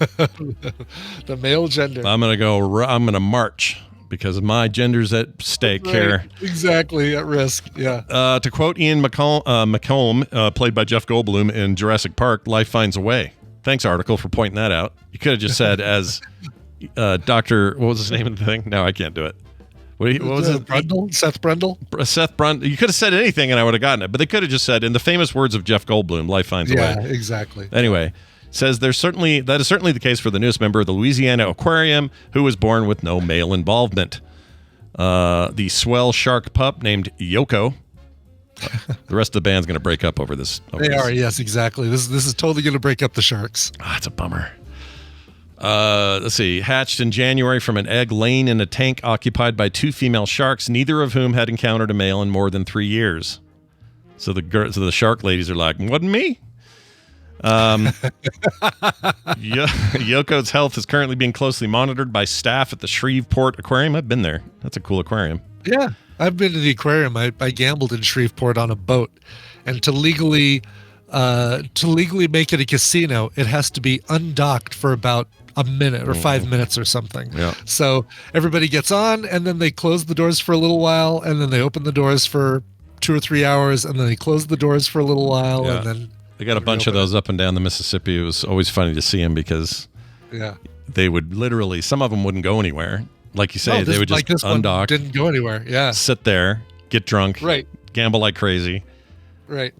The male gender. I'm gonna march because my gender's at stake here. Exactly, at risk. Yeah. To quote Ian McComb, played by Jeff Goldblum in Jurassic Park, life finds a way. Thanks, article, for pointing that out. You could have just said as Dr. What was his name of the thing? No, I can't do it. What was it? Brundle? Seth Brundle? Seth Brundle. You could have said anything and I would have gotten it, but they could have just said, in the famous words of Jeff Goldblum, life finds a way. Yeah, exactly. Anyway, says that is certainly the case for the newest member of the Louisiana Aquarium, who was born with no male involvement. The swell shark pup named Yoko. The rest of the band's going to break up over this. Yes, exactly. This is totally going to break up the sharks. It's a bummer. Let's see. Hatched in January from an egg laying in a tank occupied by two female sharks, neither of whom had encountered a male in more than 3 years. So the shark ladies are like, wasn't me. Yoko's health is currently being closely monitored by staff at the Shreveport Aquarium. I've been there. That's a cool aquarium. Yeah, I've been to the aquarium. I gambled in Shreveport on a boat, and to legally make it a casino, it has to be undocked for about a minute or 5 minutes or something. Yeah. So everybody gets on, and then they close the doors for a little while, and then they open the doors for 2 or 3 hours, and then they close the doors for a little while, and then they got a bunch of those up and down the Mississippi. It was always funny to see them because they would literally, some of them wouldn't go anywhere. Like you say, they would just undock. Didn't go anywhere. Yeah. Sit there, get drunk, gamble like crazy,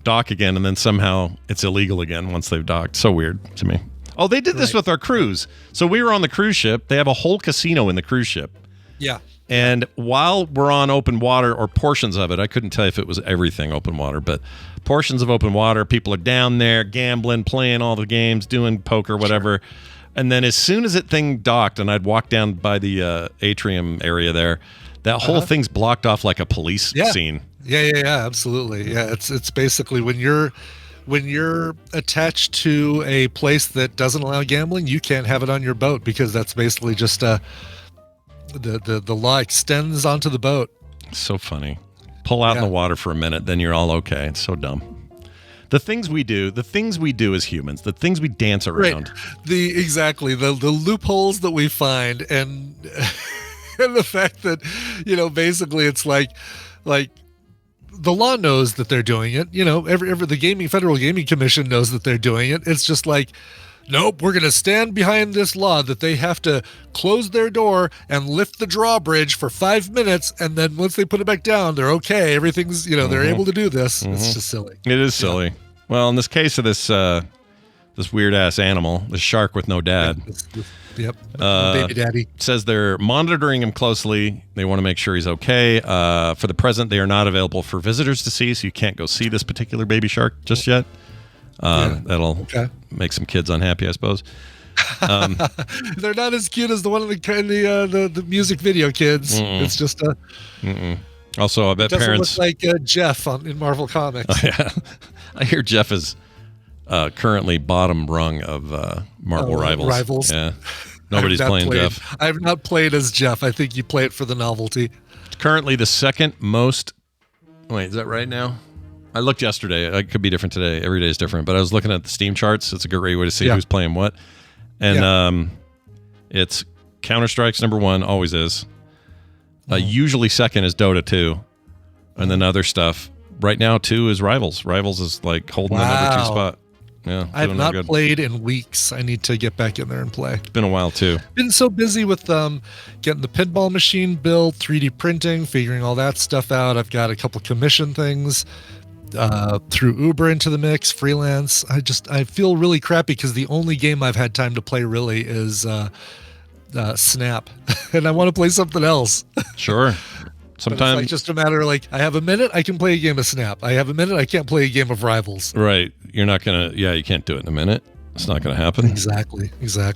dock again, and then somehow it's illegal again once they've docked. So weird to me. Oh, they did this with our cruise. So we were on the cruise ship. They have a whole casino in the cruise ship. Yeah. And while we're on open water, or portions of it, I couldn't tell if it was everything open water, but portions of open water, people are down there gambling, playing all the games, doing poker, whatever. And then as soon as it thing docked, and I'd walk down by the atrium area there, that whole thing's blocked off like a police scene. Yeah, absolutely. Yeah, it's basically when you're attached to a place that doesn't allow gambling, you can't have it on your boat because that's basically just the law extends onto the boat. So funny. Pull out in the water for a minute, then you're all okay. It's so dumb. The things we do as humans, the things we dance around. Right. Exactly the loopholes that we find, and and the fact that, basically it's like the law knows that they're doing it. The Federal Gaming Commission knows that they're doing it. It's just like, nope, we're going to stand behind this law that they have to close their door and lift the drawbridge for 5 minutes, and then once they put it back down, they're okay. Everything's, they're able to do this. It's just silly. It is silly. Well, in this case of this weird ass animal, the shark with no dad. Yep. Baby daddy. Says they're monitoring him closely. They want to make sure he's okay. For the present, they are not available for visitors to see, so you can't go see this particular baby shark just yet. That'll make some kids unhappy, I suppose. They're not as cute as the one in the music video, kids. It's just a. Also, I bet parents look like Jeff in Marvel Comics. Oh, yeah, I hear Jeff is currently bottom rung of Marvel Rivals. Yeah, nobody's playing Jeff. I have not played as Jeff. I think you play it for the novelty. It's currently the second most. Wait, is that right now? I looked yesterday. It could be different today. Every day is different. But I was looking at the Steam charts. It's a great way to see who's playing what. And it's Counter-Strike's number one, always is. Usually second is Dota 2. And then other stuff. Right now, 2 is Rivals. Rivals is like holding the number 2 spot. Yeah, I have not played in weeks. I need to get back in there and play. It's been a while, too. Been so busy with getting the pinball machine built, 3D printing, figuring all that stuff out. I've got a couple commission things. Through Uber into the mix, freelance. I feel really crappy because the only game I've had time to play really is Snap, and I want to play something else. Sure. Sometimes it's just a matter of I have a minute, I can play a game of Snap. I have a minute, I can't play a game of Rivals. Right. You're not gonna. Yeah, you can't do it in a minute. It's not gonna happen. Exactly.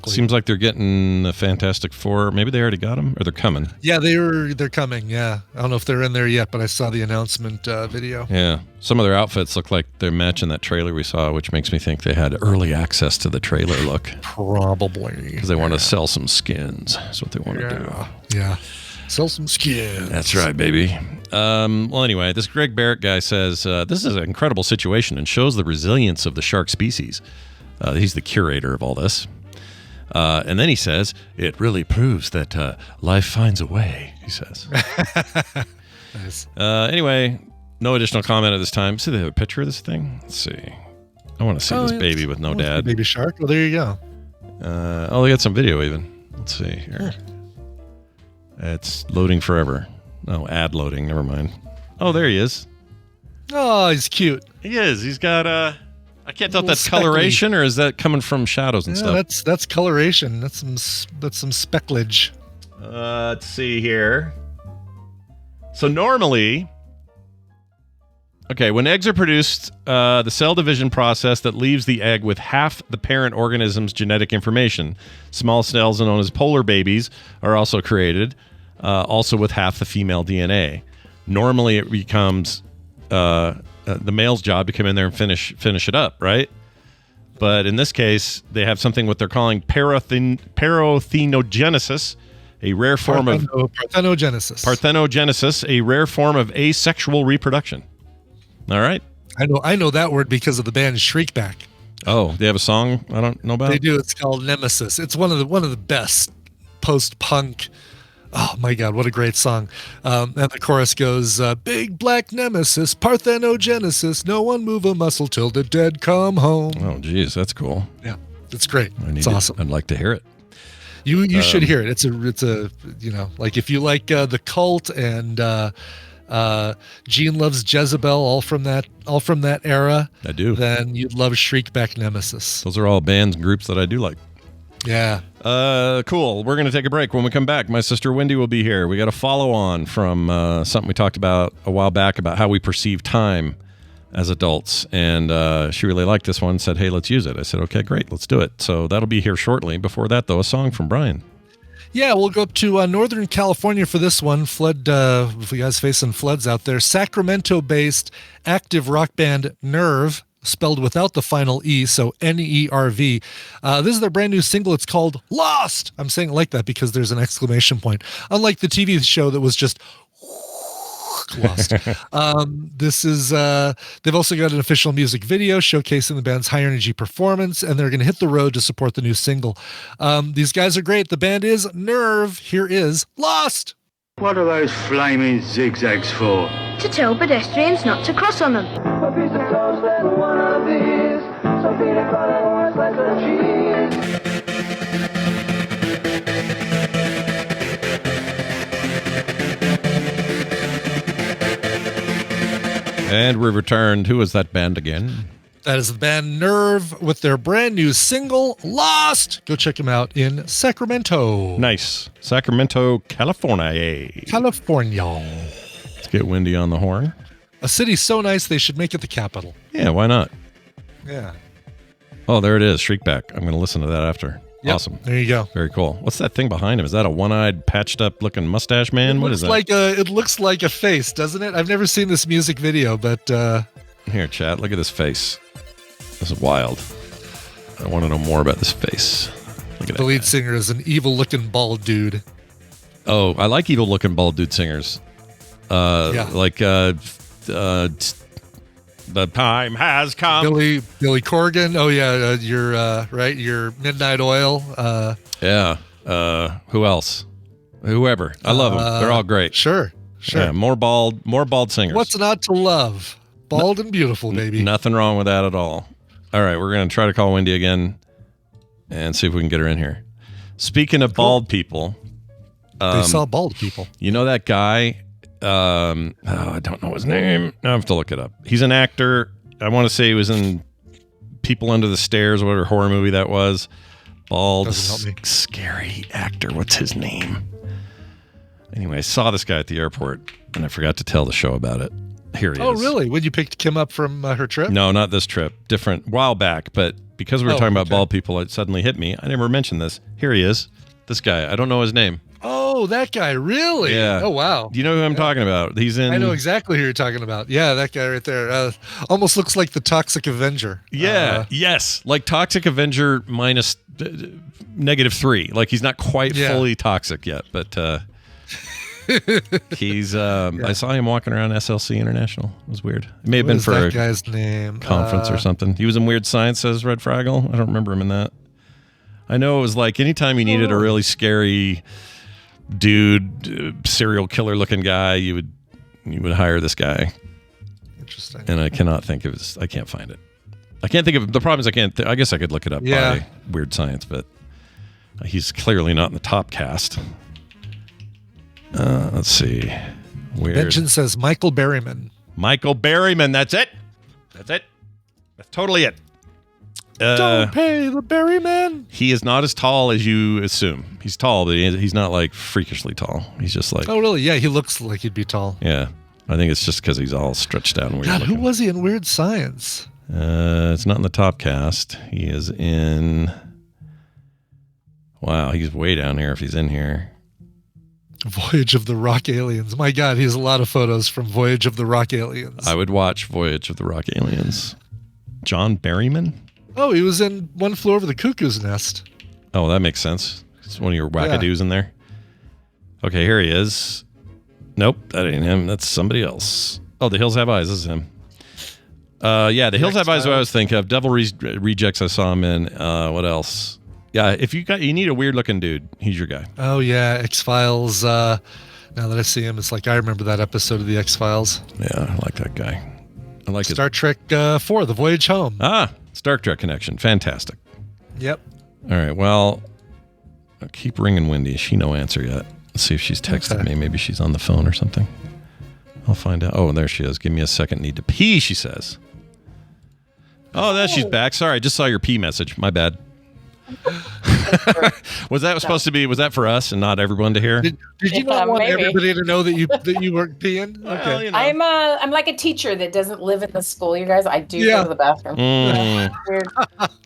Seems like they're getting the Fantastic Four. Maybe they already got them, or they're coming. Yeah, they're coming. Yeah, I don't know if they're in there yet, but I saw the announcement video. Yeah, some of their outfits look like they're matching that trailer we saw, which makes me think they had early access to the trailer look. Probably because they want to sell some skins. That's what they want to do. Yeah, sell some skins. That's right, baby. Well, anyway, this Greg Barrett guy says this is an incredible situation and shows the resilience of the shark species. He's the curator of all this. And then he says, it really proves that life finds a way, he says. Nice. Anyway, no additional comment at this time. See, they have a picture of this thing? Let's see. I want to see this baby with no dad. Baby shark? Well, there you go. They got some video even. Let's see here. It's loading forever. Oh, ad loading. Never mind. Oh, there he is. Oh, he's cute. He is. He's got I can't tell if that's coloration or is that coming from shadows and stuff. That's coloration. That's some specklage. Let's see here. So normally, when eggs are produced, the cell division process that leaves the egg with half the parent organism's genetic information. Small cells known as polar babies are also created, also with half the female DNA. Normally, it becomes the male's job to come in there and finish it up, right? But in this case, they have something what they're calling parthenogenesis, a rare form of parthenogenesis, a rare form of asexual reproduction. All right, I know that word because of the band Shriekback. Oh, they have a song I don't know about. They do. It's called Nemesis. It's one of the best post-punk. Oh my God, what a great song. And the chorus goes, big black nemesis, parthenogenesis, no one move a muscle till the dead come home. Oh, geez, that's cool. Yeah, it's great. It's awesome. I'd like to hear it. You should hear it. It's a like if you like The Cult and Gene Loves Jezebel, all from that era. I do. Then you'd love Shriekback Nemesis. Those are all bands and groups that I do like. Yeah. Cool. We're going to take a break. When we come back, my sister Wendi will be here. We got a follow on from something we talked about a while back about how we perceive time. as adults. And she really liked this one, said, hey, let's use it. I said, okay, great, let's do it. So that'll be here shortly. Before that, though, a song from Brian. Yeah, we'll go up to Northern California for this one. Flood, if you guys facing floods out there. Sacramento-based active rock band Nerve, spelled without the final E, so N-E-R-V. This is their brand new single. It's called Lost. I'm saying it like that because there's an exclamation point. Unlike the TV show that was just Lost. This is, they've also got an official music video showcasing the band's high energy performance, and they're going to hit the road to support the new single. These guys are great. The band is Nerve. Here is Lost. What are those flaming zigzags for? To tell pedestrians not to cross on them. A piece of toast and one of these. Some peanut butter or a slice of cheese. And we returned. Who was that band again? That is the band Nerve with their brand new single, Lost. Go check them out in Sacramento. Nice. Sacramento, California. California. Let's get Wendi on the horn. A city so nice they should make it the capital. Yeah, why not? Yeah. Oh, there it is. Shriekback. I'm going to listen to that after. Yep, awesome. There you go. Very cool. What's that thing behind him? Is that a one-eyed, patched-up looking mustache man? What is that? It looks like a face, doesn't it? I've never seen this music video, but... Here, chat. Look at this face. This is wild. I want to know more about this face. Look at the lead singer is an evil-looking bald dude. Oh, I like evil-looking bald dude singers. Yeah. Like, the time has come. Billy Corgan. Oh yeah, your right, your Midnight Oil. Yeah. Who else? Whoever. I love them. They're all great. Sure. Yeah, more bald singers. What's not to love? Bald and beautiful, baby. Nothing wrong with that at all. All right, we're gonna try to call Wendi again and see if we can get her in here. Speaking of bald people, they saw bald people. You know that guy? I don't know his name. I have to look it up. He's an actor. I want to say he was in People Under the Stairs, whatever horror movie that was. Bald, scary actor. What's his name? Anyway, I saw this guy at the airport, and I forgot to tell the show about it. Here he is. Oh, really? When you picked Kim up from her trip? No, not this trip. Different. While back, but because we were talking about bald people, it suddenly hit me. I never mentioned this. Here he is. This guy. I don't know his name. Oh, that guy, really? Yeah. Oh, wow. Do you know who I'm talking about? He's in... I know exactly who you're talking about. Yeah, that guy right there. Almost looks like the Toxic Avenger. Yeah, yes. Like Toxic Avenger minus -3. Like he's not quite fully toxic yet, but he's... I saw him walking around SLC International. It was weird. It may have been for that guy's name? Conference or something. He was in Weird Science, says Red Fraggle. I don't remember him in that. I know it was like anytime you needed a really scary dude, serial killer looking guy, you would hire this guy. Interesting. And I cannot think of his, I can't find it. I can't think of, the problem is I guess I could look it up by Weird Science, but he's clearly not in the top cast. Let's see. Weird. Benjamin says Michael Berryman. Michael Berryman, that's it. That's totally it. Don't pay the Berryman. He is not as tall as you assume. He's tall, but he's not like freakishly tall. He's just like... Oh, really? Yeah, he looks like he'd be tall. Yeah. I think it's just because he's all stretched out and weird God, looking. who was he in Weird Science? It's not in the top cast. He is in... Wow, he's way down here if he's in here. Voyage of the Rock Aliens. My God, he has a lot of photos from Voyage of the Rock Aliens. I would watch Voyage of the Rock Aliens. John Berryman? Oh, he was in One Flew Over the Cuckoo's Nest. Oh, that makes sense. It's one of your wackadoos in there. Okay, here he is. Nope, that ain't him. That's somebody else. Oh, The Hills Have Eyes. This is him. Yeah, The Hills Have Eyes is what I was thinking of. Devil Rejects I saw him in. What else? Yeah, if you need a weird looking dude, he's your guy. Oh, yeah, X-Files. Now that I see him, it's like I remember that episode of the X-Files. Yeah, I like that guy. I like Star Trek 4, The Voyage Home. Ah, Star Trek connection. Fantastic. Yep. All right. Well, I'll keep ringing Wendi. She no answer yet. Let's see if she's texted me. Maybe she's on the phone or something. I'll find out. Oh, there she is. Give me a second. Need to pee, she says. Oh, there she's back. Sorry, I just saw your pee message. My bad. Was that supposed to be? Was that for us and not everyone to hear? Did you not want maybe. everybody to know that you weren't peeing? Okay. Well, you know. I'm like a teacher that doesn't live in the school. You guys, I do go to the bathroom. Weird.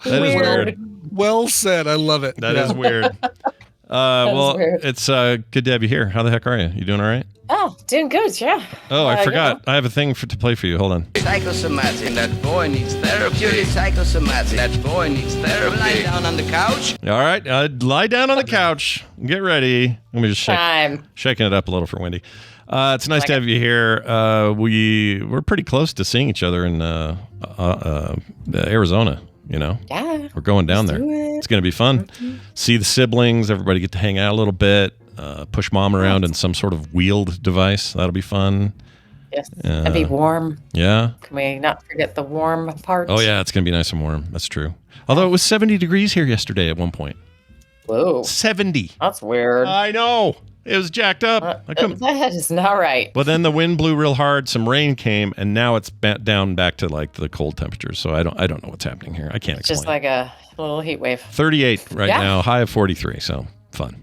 That is weird. Well said. I love it. That is weird. Well, it's good to have you here. How the heck are you? You doing all right? Oh, doing good, yeah. Oh, I forgot. I have a thing to play for you. Hold on. Psychosomatic. That boy needs therapy. Purely psychosomatic. That boy needs therapy. Lie down on the couch. All right. Lie down on the couch. Get ready. Let me just shaking it up a little for Wendi. It's nice to have you here. We're pretty close to seeing each other in Arizona. You know, yeah, we're going down there. It's going to be fun. See the siblings. Everybody get to hang out a little bit. Push mom around in some sort of wheeled device. That'll be fun. Yes, and be warm. Yeah. Can we not forget the warm part? Oh yeah, it's going to be nice and warm. That's true. Although it was 70 degrees here yesterday at one point. Whoa. 70. That's weird. I know. It was jacked up. That is not right. But then the wind blew real hard. Some rain came, and now it's down back to like the cold temperatures. So I don't know what's happening here. I can't explain. Just like a little heat wave. 38 right now, high of 43. So fun.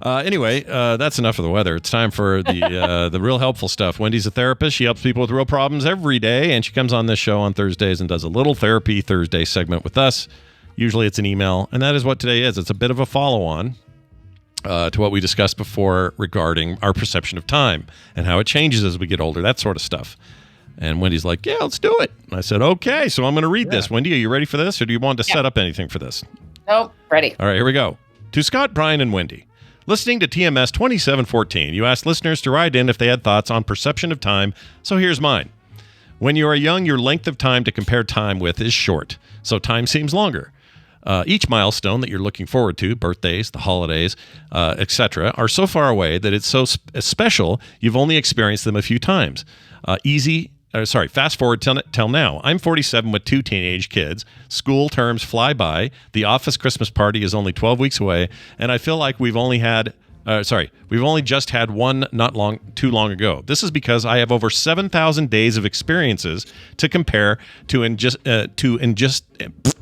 Anyway, that's enough of the weather. It's time for the real helpful stuff. Wendy's a therapist. She helps people with real problems every day, and she comes on this show on Thursdays and does a little Therapy Thursday segment with us. Usually it's an email, and that is what today is. It's a bit of a follow-on to what we discussed before regarding our perception of time and how it changes as we get older, that sort of stuff. And Wendy's like, yeah, let's do it. And I said, okay, so I'm going to read this. Wendy, are you ready for this, or do you want to set up anything for this? Nope, ready. All right, here we go. To Scott, Brian, and Wendy. Listening to TMS 2714, you asked listeners to write in if they had thoughts on perception of time, so here's mine. When you are young, your length of time to compare time with is short, so time seems longer. Each milestone that you're looking forward to, birthdays, the holidays, etc., are so far away that it's so special you've only experienced them a few times. Fast forward till now. I'm 47 with 2 teenage kids. School terms fly by. The office Christmas party is only 12 weeks away, and I feel like we've only just had one not too long ago. This is because I have over 7,000 days of experiences to compare to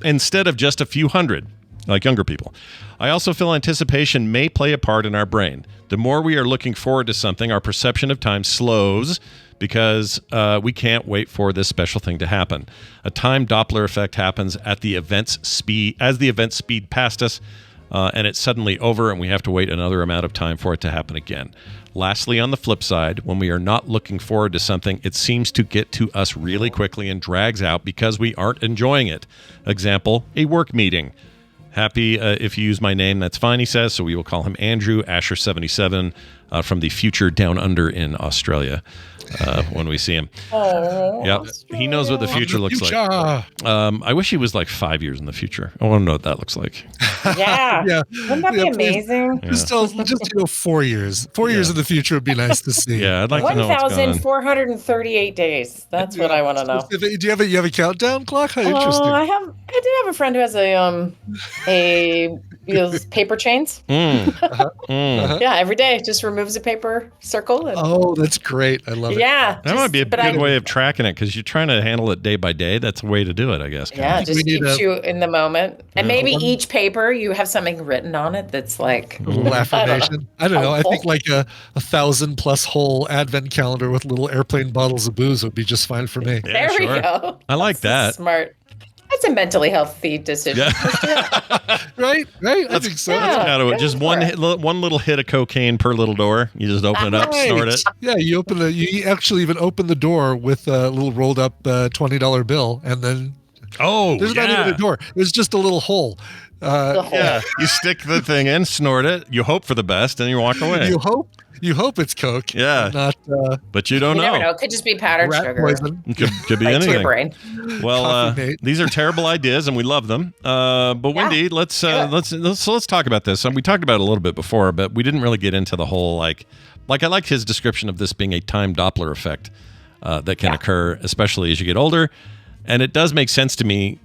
instead of just a few hundred, like younger people. I also feel anticipation may play a part in our brain. The more we are looking forward to something, our perception of time slows because we can't wait for this special thing to happen. A time Doppler effect happens at the event's speed as the events speed past us. And it's suddenly over, and we have to wait another amount of time for it to happen again. Lastly, on the flip side, when we are not looking forward to something, it seems to get to us really quickly and drags out because we aren't enjoying it. Example, a work meeting. Happy if you use my name, that's fine, he says, so we will call him Andrew Asher77 from the future down under in Australia when we see him. Yep, he knows what the future looks like. I wish he was like 5 years in the future. I want to know what that looks like. Yeah. Wouldn't that be amazing? Yeah. Just 4 years. 4 years in the future would be nice to see. Yeah, I'd like to know what's going on. 1,438 days. That's what I want to know. Do you have a countdown clock? How interesting. I do have a friend who has paper chains. Yeah, every day just removes a paper circle. And, that's great. I love it. Yeah. That might be a good way of tracking it because you're trying to handle it day by day. That's a way to do it, I guess. Yeah, it just keeps you in the moment. And maybe each paper you have something written on it that's like a little affirmation. I don't know. I think like a 1,000+ hole advent calendar with little airplane bottles of booze would be just fine for me. Yeah, there we go. I like that. Smart. That's a mentally healthy decision. Yeah. Right? I think so. Yeah, that's kind of just one little hit of cocaine per little door. You just open it up, snort it. Yeah, you actually even open the door with a little rolled up $20 bill, and then there's not even a door. There's just a little hole. Yeah, you stick the thing in, snort it, you hope for the best, and you walk away. You hope it's coke. Yeah, not. But you don't know. Never know. It could just be powdered sugar. Poison. Could be anything. To your brain. Well, these are terrible ideas, and we love them. But Wendi, let's talk about this. We talked about it a little bit before, but we didn't really get into the whole like I liked his description of this being a time Doppler effect that can occur, especially as you get older, and it does make sense to me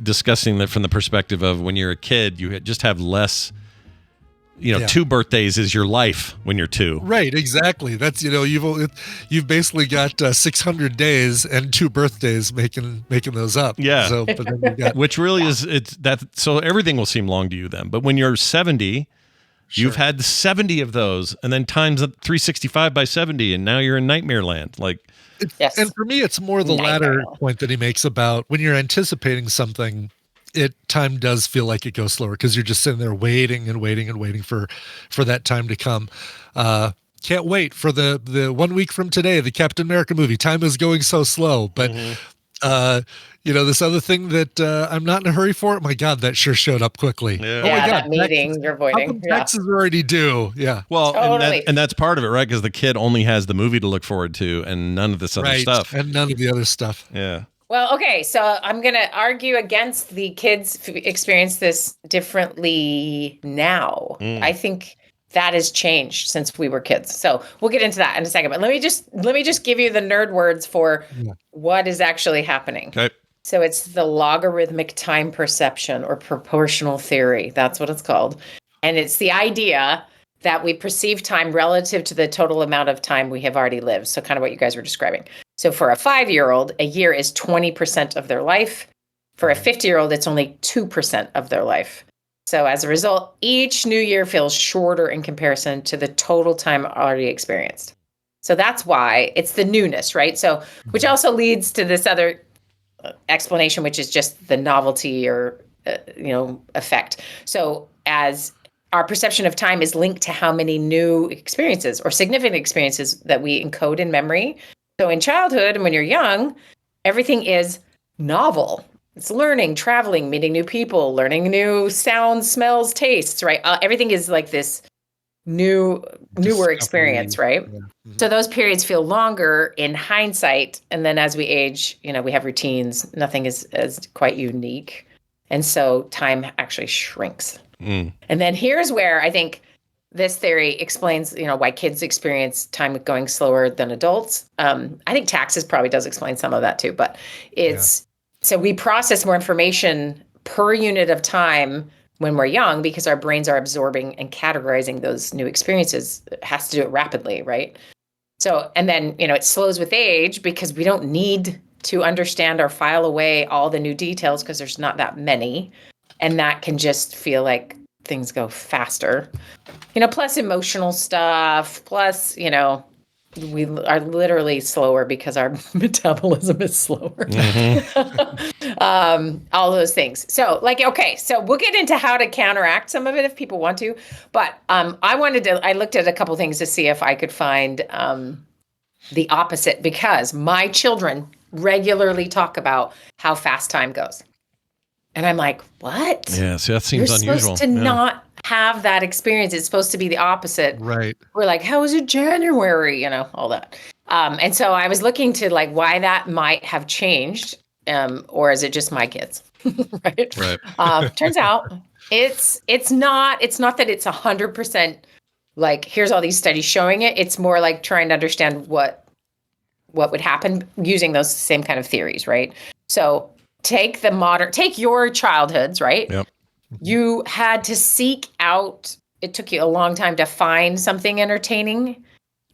discussing that from the perspective of when you're a kid, you just have less Yeah. 2 birthdays is your life when you're 2. Right, exactly. That's you've basically got 600 days and 2 birthdays making those up. Yeah. So, but then you got, which really so everything will seem long to you then. But when you're 70, you've had 70 of those, and then times 365 by 70, and now you're in nightmare land. Like, yes. And for me, it's more the latter point that he makes about when you're anticipating something. Time does feel like it goes slower because you're just sitting there waiting and waiting and waiting for that time to come. Can't wait for the 1 week from today, the Captain America movie. Time is going so slow, but this other thing that I'm not in a hurry for. My God, that sure showed up quickly. Yeah. Oh my God, that meeting you're avoiding. Taxes are already due. Yeah. Well, Totally. and that's part of it, right? Because the kid only has the movie to look forward to, and none of this other stuff, and none of the other stuff. Yeah. Well, okay, so I'm going to argue against the kids experience this differently now. I think that has changed since we were kids. So we'll get into that in a second. But let me just give you the nerd words for what is actually happening. Okay. So it's the logarithmic time perception or proportional theory. That's what it's called. And it's the idea that we perceive time relative to the total amount of time we have already lived. So kind of what you guys were describing. So for a 5-year-old, a year is 20% of their life. For a 50-year-old, it's only 2% of their life. So as a result, each new year feels shorter in comparison to the total time already experienced. So that's why it's the newness, right? So, which also leads to this other explanation, which is just the novelty or, effect. So as our perception of time is linked to how many new experiences or significant experiences that we encode in memory. So in childhood and when you're young, everything is novel. It's learning, traveling, meeting new people, learning new sounds, smells, tastes, right? Everything is like this newer experience, right? Yeah. Mm-hmm. So those periods feel longer in hindsight. And then as we age, we have routines. Nothing is as quite unique. And so time actually shrinks. And then here's where I think this theory explains, why kids experience time going slower than adults. I think taxes probably does explain some of that too, but so we process more information per unit of time when we're young because our brains are absorbing and categorizing those new experiences. It has to do it rapidly, right? So, and then, it slows with age because we don't need to understand or file away all the new details because there's not that many. And that can just feel like things go faster, plus emotional stuff, plus, we are literally slower because our metabolism is slower. Mm-hmm. All those things. So so we'll get into how to counteract some of it if people want to. But I looked at a couple things to see if I could find the opposite because my children regularly talk about how fast time goes. And I'm like, what? Yeah, so that seems unusual. You're supposed to not have that experience. It's supposed to be the opposite. Right. We're like, how was it January? All that. And so I was looking to why that might have changed. Or is it just my kids? Right. Turns out it's not that it's 100% here's all these studies showing it. It's more like trying to understand what would happen using those same kind of theories. Right. So take your childhoods, right? Yep. You had to seek out, it took you a long time to find something entertaining.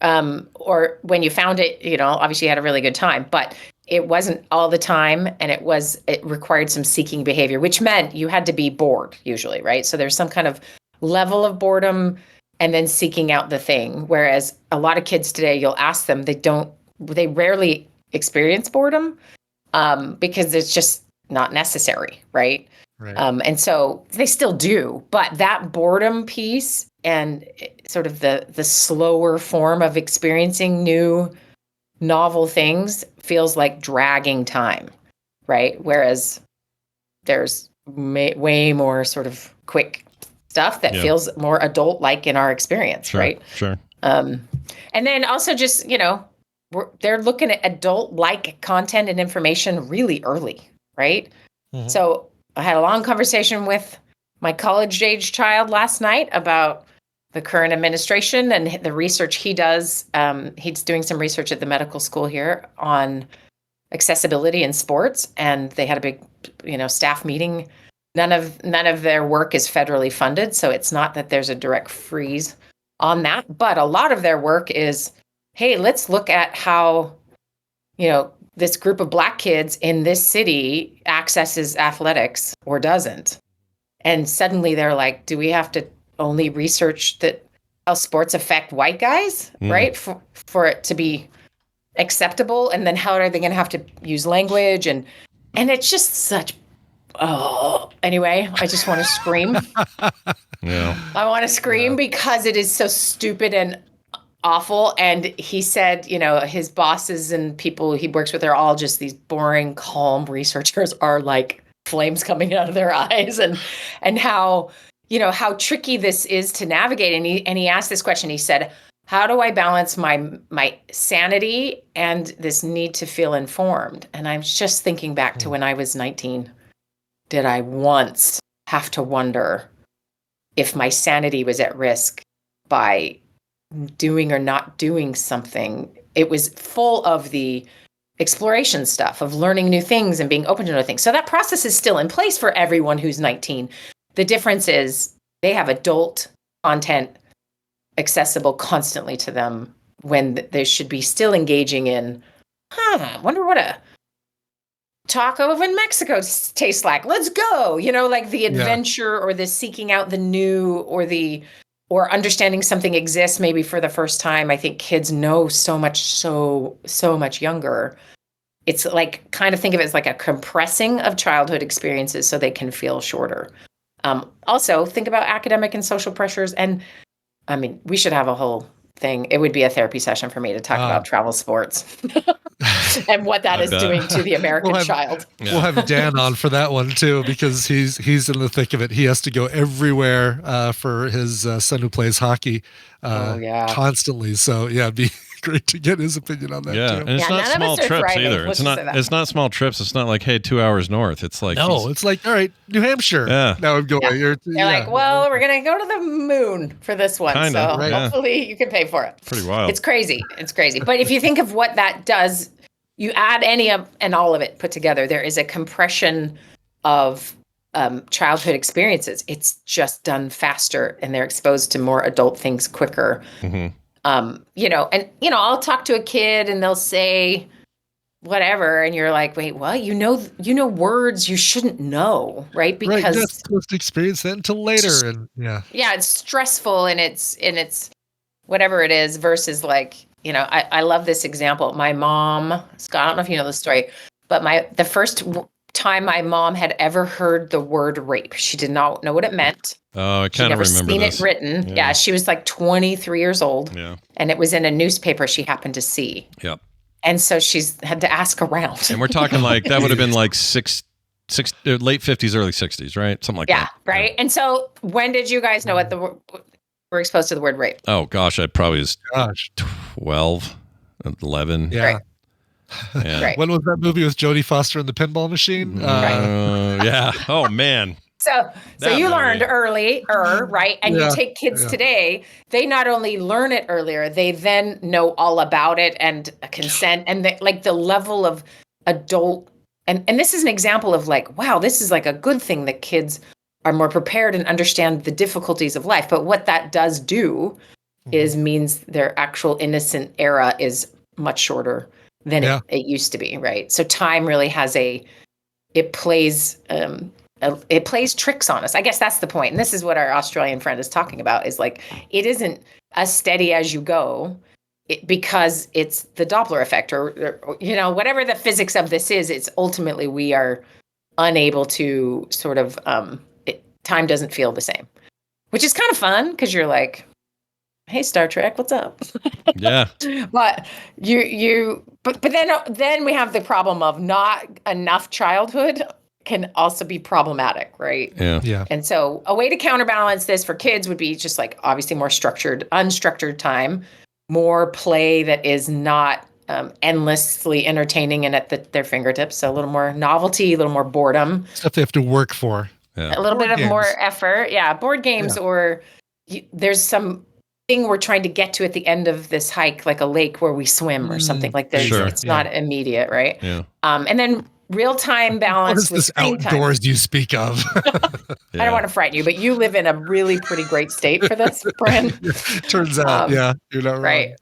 Or when you found it, obviously you had a really good time, but it wasn't all the time. And it required some seeking behavior, which meant you had to be bored usually, right? So there's some kind of level of boredom and then seeking out the thing. Whereas a lot of kids today, you'll ask them, they rarely experience boredom. Because it's just not necessary, right? And so they still do, but that boredom piece and sort of the slower form of experiencing new novel things feels like dragging time, right? Whereas there's way more sort of quick stuff that feels more adult-like in our experience, right? Sure. And then also just, they're looking at adult-like content and information really early, right? Mm-hmm. So I had a long conversation with my college-age child last night about the current administration and the research he does. He's doing some research at the medical school here on accessibility in sports, and they had a big, staff meeting None of their work is federally funded, so it's not that there's a direct freeze on that. But a lot of their work is, hey, let's look at how, this group of Black kids in this city accesses athletics or doesn't. And suddenly they're like, do we have to only research that how sports affect white guys, right? For it to be acceptable. And then how are they going to have to use language? And it's just such, anyway, I just want to scream. Yeah. I want to scream because it is so stupid and awful. And he said, his bosses and people he works with are all just these boring, calm researchers are like flames coming out of their eyes and how, how tricky this is to navigate. And he asked this question. He said, how do I balance my sanity and this need to feel informed? And I'm just thinking back to when I was 19. Did I once have to wonder if my sanity was at risk by doing or not doing something? It was full of the exploration stuff of learning new things and being open to new things. So that process is still in place for everyone who's 19. The difference is they have adult content accessible constantly to them when they should be still engaging in, wonder what a taco in Mexico tastes like. Let's go. Like the adventure or the seeking out the new or understanding something exists maybe for the first time. I think kids know so much younger. It's like, kind of think of it as like a compressing of childhood experiences so they can feel shorter. Also, think about academic and social pressures. And I mean, we should have a whole thing. It would be a therapy session for me to talk about travel sports and what that is doing to the American child. We'll have Dan on for that one too, because he's in the thick of it. He has to go everywhere for his son who plays hockey constantly. So yeah, it'd be great to get his opinion on that too. And it's not small trips either. It's not small trips. It's not like, hey, 2 hours north. It's like it's like, all right, New Hampshire. Yeah. Now I'm going. They're like, well, we're gonna go to the moon for this one. Hopefully you can pay for it. Pretty wild. It's crazy. But if you think of what that does, you add any of and all of it put together, there is a compression of childhood experiences. It's just done faster and they're exposed to more adult things quicker. Mm-hmm. I'll talk to a kid and they'll say whatever, and you're like, wait, what? You know words you shouldn't know, right? Because you're not supposed to experience that until later, and it's stressful, and it's whatever it is. Versus like, I love this example. My mom, Scott, I don't know if you know the story, but the first time my mom had ever heard the word rape, she did not know what it meant. Oh, I kind of remember this. She'd never seen it written. Yeah, she was like 23 years old. Yeah. And it was in a newspaper she happened to see. Yep. And so she's had to ask around. And we're talking like, that would have been like late 50s, early 60s, right? Something like that. Yeah, right? And so when did you guys know what were exposed to the word rape? Oh, gosh, I probably was 12, 11. Yeah. Right. Yeah. Right. When was that movie with Jodie Foster and the pinball machine? Yeah. Oh, man. So you learned earlier, right? And you take kids today, they not only learn it earlier, they then know all about it and consent and the level of adult. And this is an example of like, wow, this is like a good thing that kids are more prepared and understand the difficulties of life. But what that does do is means their actual innocent era is much shorter than it used to be, right? So time really has it plays tricks on us. I guess that's the point. And this is what our Australian friend is talking about, is like, it isn't as steady as you go because it's the Doppler effect or whatever the physics of this is. It's ultimately we are unable to sort of, time doesn't feel the same, which is kind of fun because you're like, hey, Star Trek, what's up? Yeah. But but then we have the problem of not enough childhood can also be problematic, right? Yeah. And so a way to counterbalance this for kids would be just like obviously more unstructured time, more play that is not endlessly entertaining and at their fingertips. So a little more novelty, a little more boredom. Stuff they have to work for. Yeah. A little bit of more effort. Yeah, board games or there's some thing we're trying to get to at the end of this hike, like a lake where we swim or something like this. Sure. It's not immediate, right? Yeah. And then real-time balance What is with this screen time. outdoors you speak of? I don't want to frighten you, but you live in a really pretty great state for this, Brian. Turns out, yeah, you're not wrong. Right.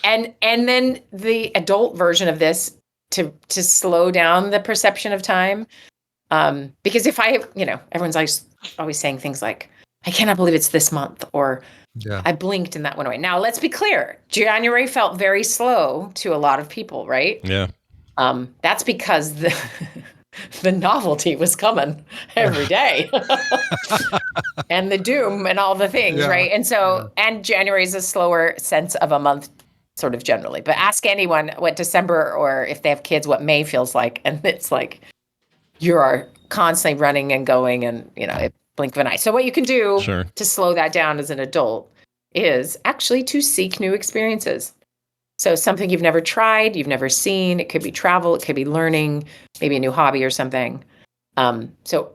And then the adult version of this to slow down the perception of time. Because if everyone's always saying things like, I cannot believe it's this month, or I blinked and that went away. Now, let's be clear. January felt very slow to a lot of people, right? Yeah. That's because the novelty was coming every day. And the doom and all the things, right? And so, and January is a slower sense of a month, sort of generally. But ask anyone what December, or if they have kids, what May feels like. And it's like you are constantly running and going, and, blink of an eye. So what you can do to slow that down as an adult is actually to seek new experiences. So something you've never tried, you've never seen. It could be travel, it could be learning, maybe a new hobby or something. So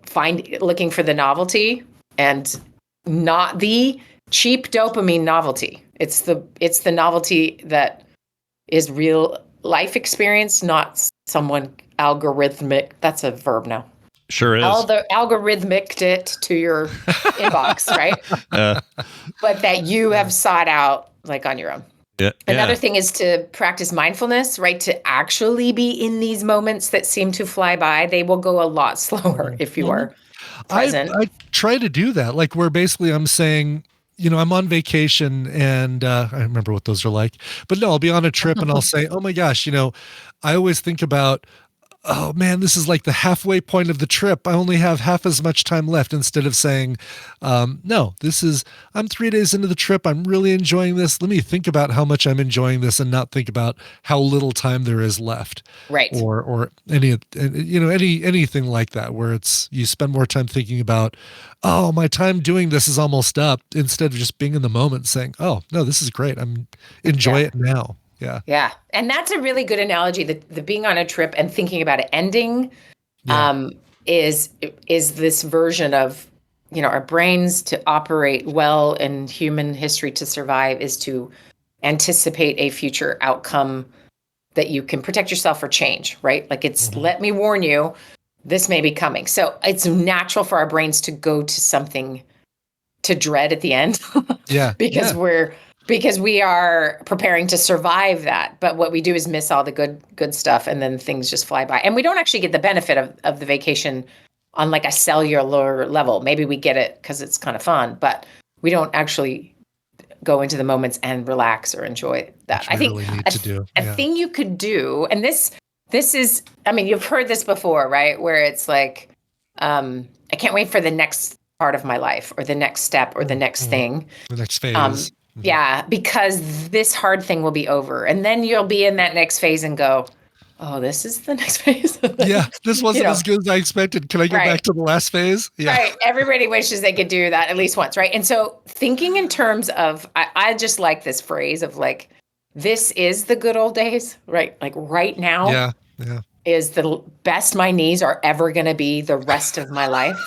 looking for the novelty, and not the cheap dopamine novelty. It's the novelty that is real life experience, not someone algorithmic. That's a verb now. Sure is. Algorithmic it to your inbox, right? But that you have sought out like on your own. Yeah. Another thing is to practice mindfulness, right? To actually be in these moments that seem to fly by. They will go a lot slower if you are present. I try to do that, like where basically I'm saying, I'm on vacation, and I remember what those are like. But no, I'll be on a trip and I'll say, oh my gosh, I always think about, oh man, this is like the halfway point of the trip. I only have half as much time left, instead of saying, no, I'm 3 days into the trip. I'm really enjoying this. Let me think about how much I'm enjoying this, and not think about how little time there is left. Right. Or anything like that, where you spend more time thinking about, oh, my time doing this is almost up, instead of just being in the moment saying, oh no, this is great. Enjoy it now. Yeah. Yeah. And that's a really good analogy. The being on a trip and thinking about it ending is this version of, our brains to operate well in human history, to survive, is to anticipate a future outcome that you can protect yourself or change, right? Like let me warn you, this may be coming. So it's natural for our brains to go to something to dread at the end. Yeah. Because we are preparing to survive that. But what we do is miss all the good stuff, and then things just fly by. And we don't actually get the benefit of the vacation on like a cellular level. Maybe we get it because it's kind of fun, but we don't actually go into the moments and relax or enjoy that. I think really need to do. A thing you could do, and this is, you've heard this before, right? Where it's like, I can't wait for the next part of my life, or the next step, or the next thing. The next phase. Yeah, because this hard thing will be over. And then you'll be in that next phase and go, oh, this is the next phase. Yeah, this wasn't as good as I expected. Can I go back to the last phase? Yeah. Right. Everybody wishes they could do that at least once, right? And so thinking in terms of, I just like this phrase of like, this is the good old days, right? Like right now. Yeah. Is the best my knees are ever going to be the rest of my life.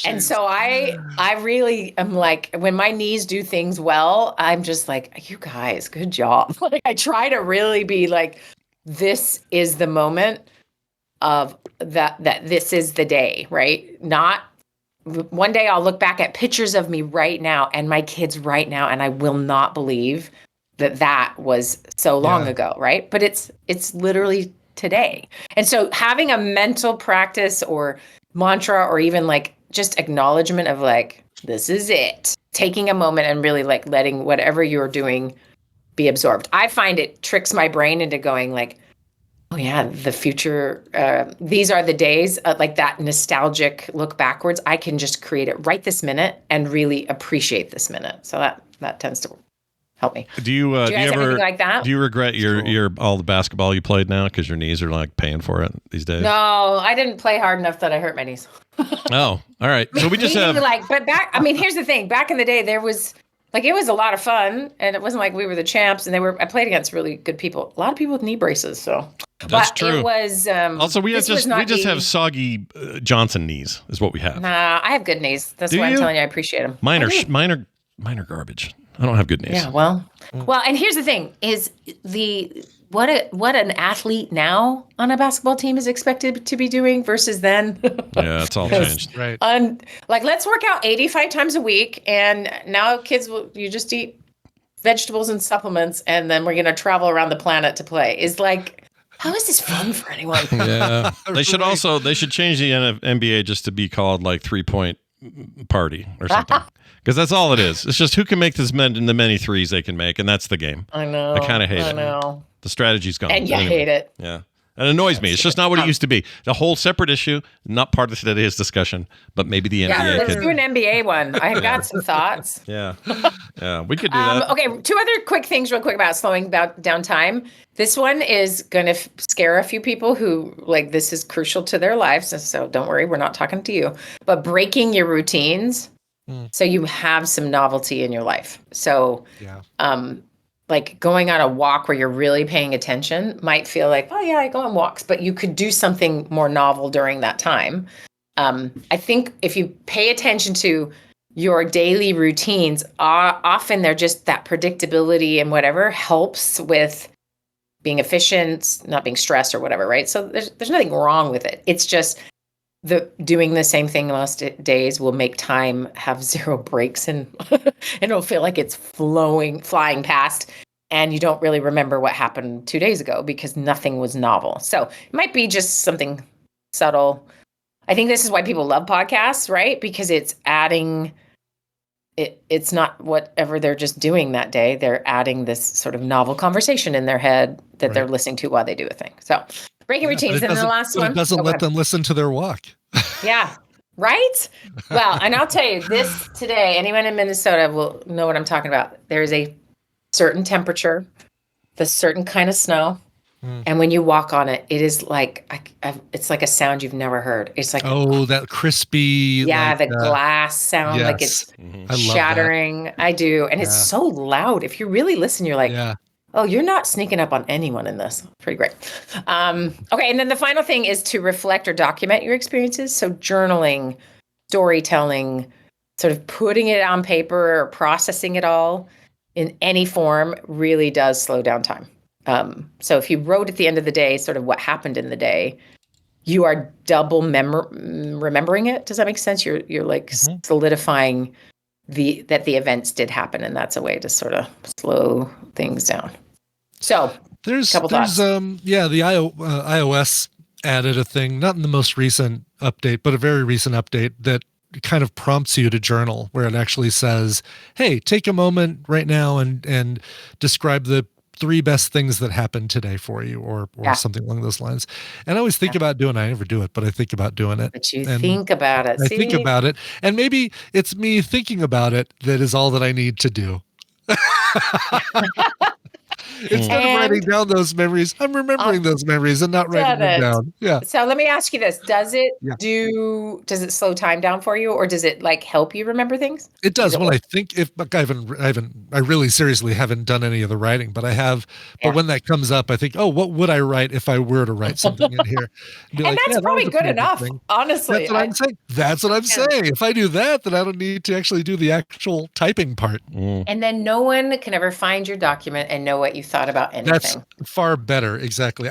And so I really am like, when my knees do things well, I'm just like, you guys, good job. Like I try to really be like, this is the moment of that this is the day, right? Not one day I'll look back at pictures of me right now and my kids right now, and I will not believe that was so long ago, right? But it's literally today. And so having a mental practice or mantra, or even like just acknowledgement of like, this is it, taking a moment and really like letting whatever you're doing be absorbed. I find it tricks my brain into going like, oh yeah, the future, these are the days, like that nostalgic look backwards. I can just create it right this minute and really appreciate this minute. So that tends to help me. Do you guys have ever anything like that? Do you regret your all the basketball you played now because your knees are like paying for it these days? No, I didn't play hard enough that I hurt my knees. Oh, all right. So we just have but here's the thing. Back in the day, there was like, it was a lot of fun, and it wasn't like we were the champs, and I played against really good people. A lot of people with knee braces, so. That's true. It was also we just have Soggy Johnson knees is what we have. Nah, I have good knees. That's why I'm telling you I appreciate them. Mine are garbage. I don't have good knees. Yeah, well, and here's the thing: is the what an athlete now on a basketball team is expected to be doing versus then. Yeah, it's all changed. Right. Like, let's work out 85 times a week, and now kids you just eat vegetables and supplements, and then we're going to travel around the planet to play. Is like, how is this fun for anyone? Yeah. They should change the NBA just to be called like 3-point party or something. Because that's all it is. It's just who can make the many threes they can make, and that's the game. I know. I kind of hate it. I know. The strategy's gone. And you hate it. Yeah. It annoys me. It's just not what it used to be. The whole separate issue, not part of today's discussion, but maybe the NBA let's could do an NBA one. I've got some thoughts. Yeah. Yeah, we could do that. Okay, 2 other quick things real quick about slowing down time. This one is going to scare a few people who, like, this is crucial to their lives. So don't worry, we're not talking to you. But breaking your routines so you have some novelty in your life. So, like going on a walk where you're really paying attention might feel like, oh yeah, I go on walks, but you could do something more novel during that time. I think if you pay attention to your daily routines, often they're just that predictability and whatever helps with being efficient, not being stressed or whatever, right? So there's nothing wrong with it. It's just doing the same thing most days will make time have 0 breaks and it'll feel like it's flying past, and you don't really remember what happened 2 days ago because nothing was novel. So it might be just something subtle. I think this is why people love podcasts, right? Because it's adding, it's not whatever they're just doing that day. They're adding this sort of novel conversation in their head that they're listening to while they do a thing. So breaking routines. And then the last one. It doesn't let them listen to their walk. Yeah. Right? Well, and I'll tell you this today, anyone in Minnesota will know what I'm talking about. There is a certain temperature, the certain kind of snow. And when you walk on it, it is like, it's like a sound you've never heard. It's like, that crispy. Yeah, the glass sound, like it's shattering. I do. And it's so loud. If you really listen, you're like, oh, you're not sneaking up on anyone in this. Pretty great. Okay, and then the final thing is to reflect or document your experiences. So journaling, storytelling, sort of putting it on paper or processing it all in any form really does slow down time. So if you wrote at the end of the day sort of what happened in the day, you are double remembering it. Does that make sense? You're like solidifying that the events did happen, and that's a way to sort of slow things down. So there's thoughts. The iOS added a thing, not in the most recent update, but a very recent update that kind of prompts you to journal, where it actually says, hey, take a moment right now and describe the 3 best things that happened today for you, or something along those lines. And I always think about doing it. I never do it, but I think about doing it. But you think about it. I think about it. And maybe it's me thinking about it that is all that I need to do. Instead of writing down those memories, I'm remembering those memories and not writing them down. Yeah. So let me ask you this. Does it slow time down for you, or does it like help you remember things? It does. Well, I think I really seriously haven't done any of the writing, but I have. But when that comes up, I think, oh, what would I write if I were to write something in here? And that's probably good enough, honestly. That's what I'm saying. That's what I'm saying. If I do that, then I don't need to actually do the actual typing part. And then no one can ever find your document and know what you thought about anything. That's far better. Exactly.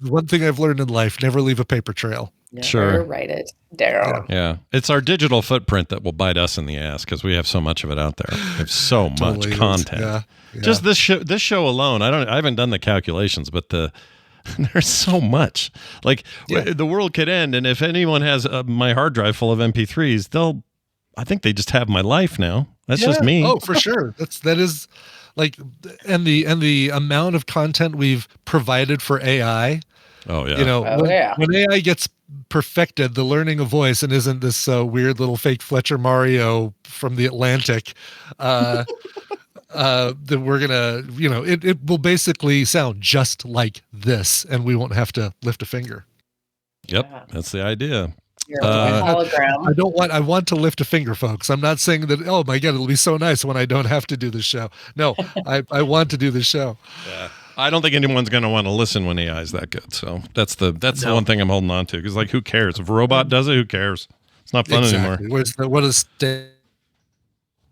One thing I've learned in life: never leave a paper trail. Never write it down. Yeah. It's our digital footprint that will bite us in the ass because we have so much of it out there. We have so much content. Yeah. Just this show alone. I haven't done the calculations, but there's so much. Like the world could end, and if anyone has my hard drive full of MP3s, I think they just have my life now. That's just me. Oh, for sure. That is like, and the amount of content we've provided for AI. Oh yeah. When AI gets perfected, the learning a voice and isn't this weird little fake Fletcher Mario from the Atlantic, that we're gonna, it will basically sound just like this, and we won't have to lift a finger. Yep, that's the idea. Hologram. I want to lift a finger, folks. I'm not saying that, oh my God, it'll be so nice when I don't have to do the show. No, I want to do the show. Yeah. I don't think anyone's going to want to listen when AI is that good. So that's the one thing I'm holding on to. Because like, who cares? If a robot does it, who cares? It's not fun anymore. What is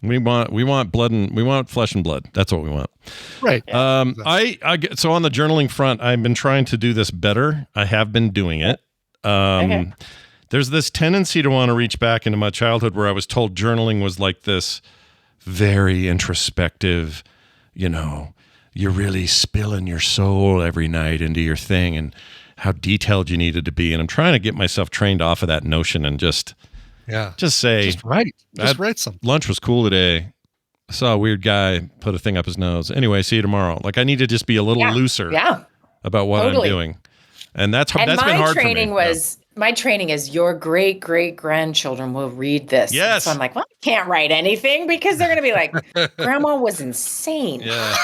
We want blood and we want flesh and blood. That's what we want. Right. So on the journaling front, I've been trying to do this better. I have been doing it. There's this tendency to want to reach back into my childhood where I was told journaling was like this very introspective, you're really spilling your soul every night into your thing and how detailed you needed to be. And I'm trying to get myself trained off of that notion and just say, write something. Lunch was cool today. I saw a weird guy put a thing up his nose. Anyway, see you tomorrow. Like I need to just be a little looser about what I'm doing. And that's been hard for me. My training is your great grandchildren will read this. Yes. So I'm like, well, I can't write anything because they're going to be like, Grandma was insane. Yeah.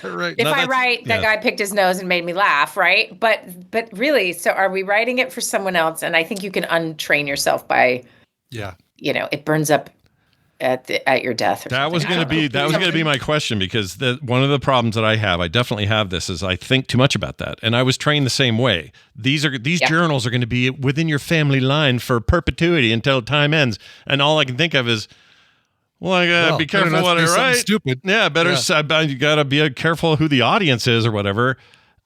Right. If I write that guy picked his nose and made me laugh, right? But really, so are we writing it for someone else? And I think you can untrain yourself by, it burns up at your death. That was going to be my question, because one of the problems that I definitely have this, is I think too much about that. And I was trained the same way. These journals are going to be within your family line for perpetuity until time ends. And all I can think of is, well, I gotta be careful what I write. Stupid. Yeah, you gotta be careful who the audience is or whatever.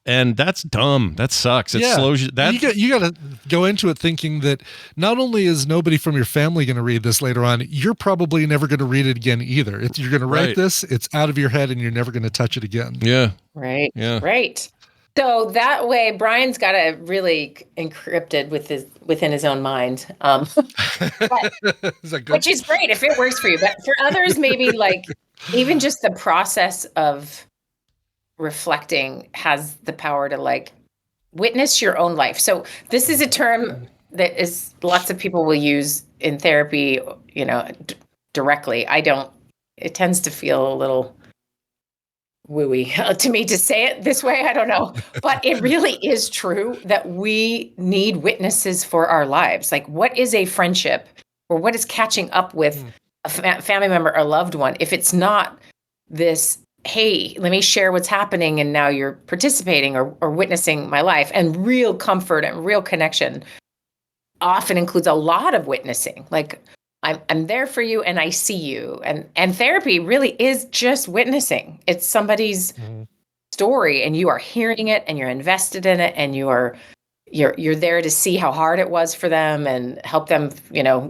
And that's dumb. That sucks. It slows you. You got to go into it thinking that not only is nobody from your family going to read this later on, you're probably never going to read it again either. You're going to write this, it's out of your head, and you're never going to touch it again. Yeah. Right. Yeah. Right. So that way, Brian's got it really encrypted within his own mind, which is great if it works for you. But for others, maybe like even just the process of reflecting has the power to like witness your own life. So this is a term that is lots of people will use in therapy, directly. I don't. It tends to feel a little wooey to me to say it this way. I don't know, but it really is true that we need witnesses for our lives. Like, what is a friendship, or what is catching up with a family member or loved one if it's not this, hey, let me share what's happening and now you're participating or witnessing my life. And real comfort and real connection often includes a lot of witnessing. Like, I'm there for you and I see you. And therapy really is just witnessing. It's somebody's story and you are hearing it and you're invested in it and you're there to see how hard it was for them and help them,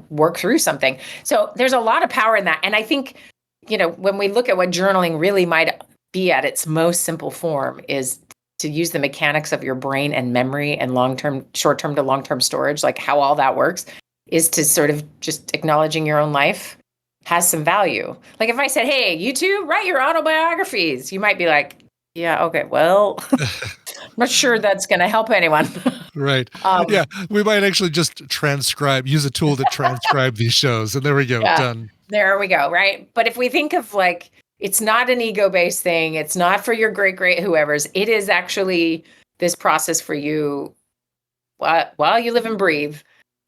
work through something. So there's a lot of power in that. And I think, when we look at what journaling really might be at its most simple form, is to use the mechanics of your brain and memory and short-term to long-term storage, like how all that works, is to sort of just acknowledging your own life has some value. Like if I said, hey, you two, write your autobiographies, you might be like, yeah, okay, well, I'm not sure that's going to help anyone. Right. We might actually just use a tool to transcribe these shows. And there we go. Done. There we go. Right. But if we think of like, it's not an ego-based thing. It's not for your great whoever's. It is actually this process for you while you live and breathe,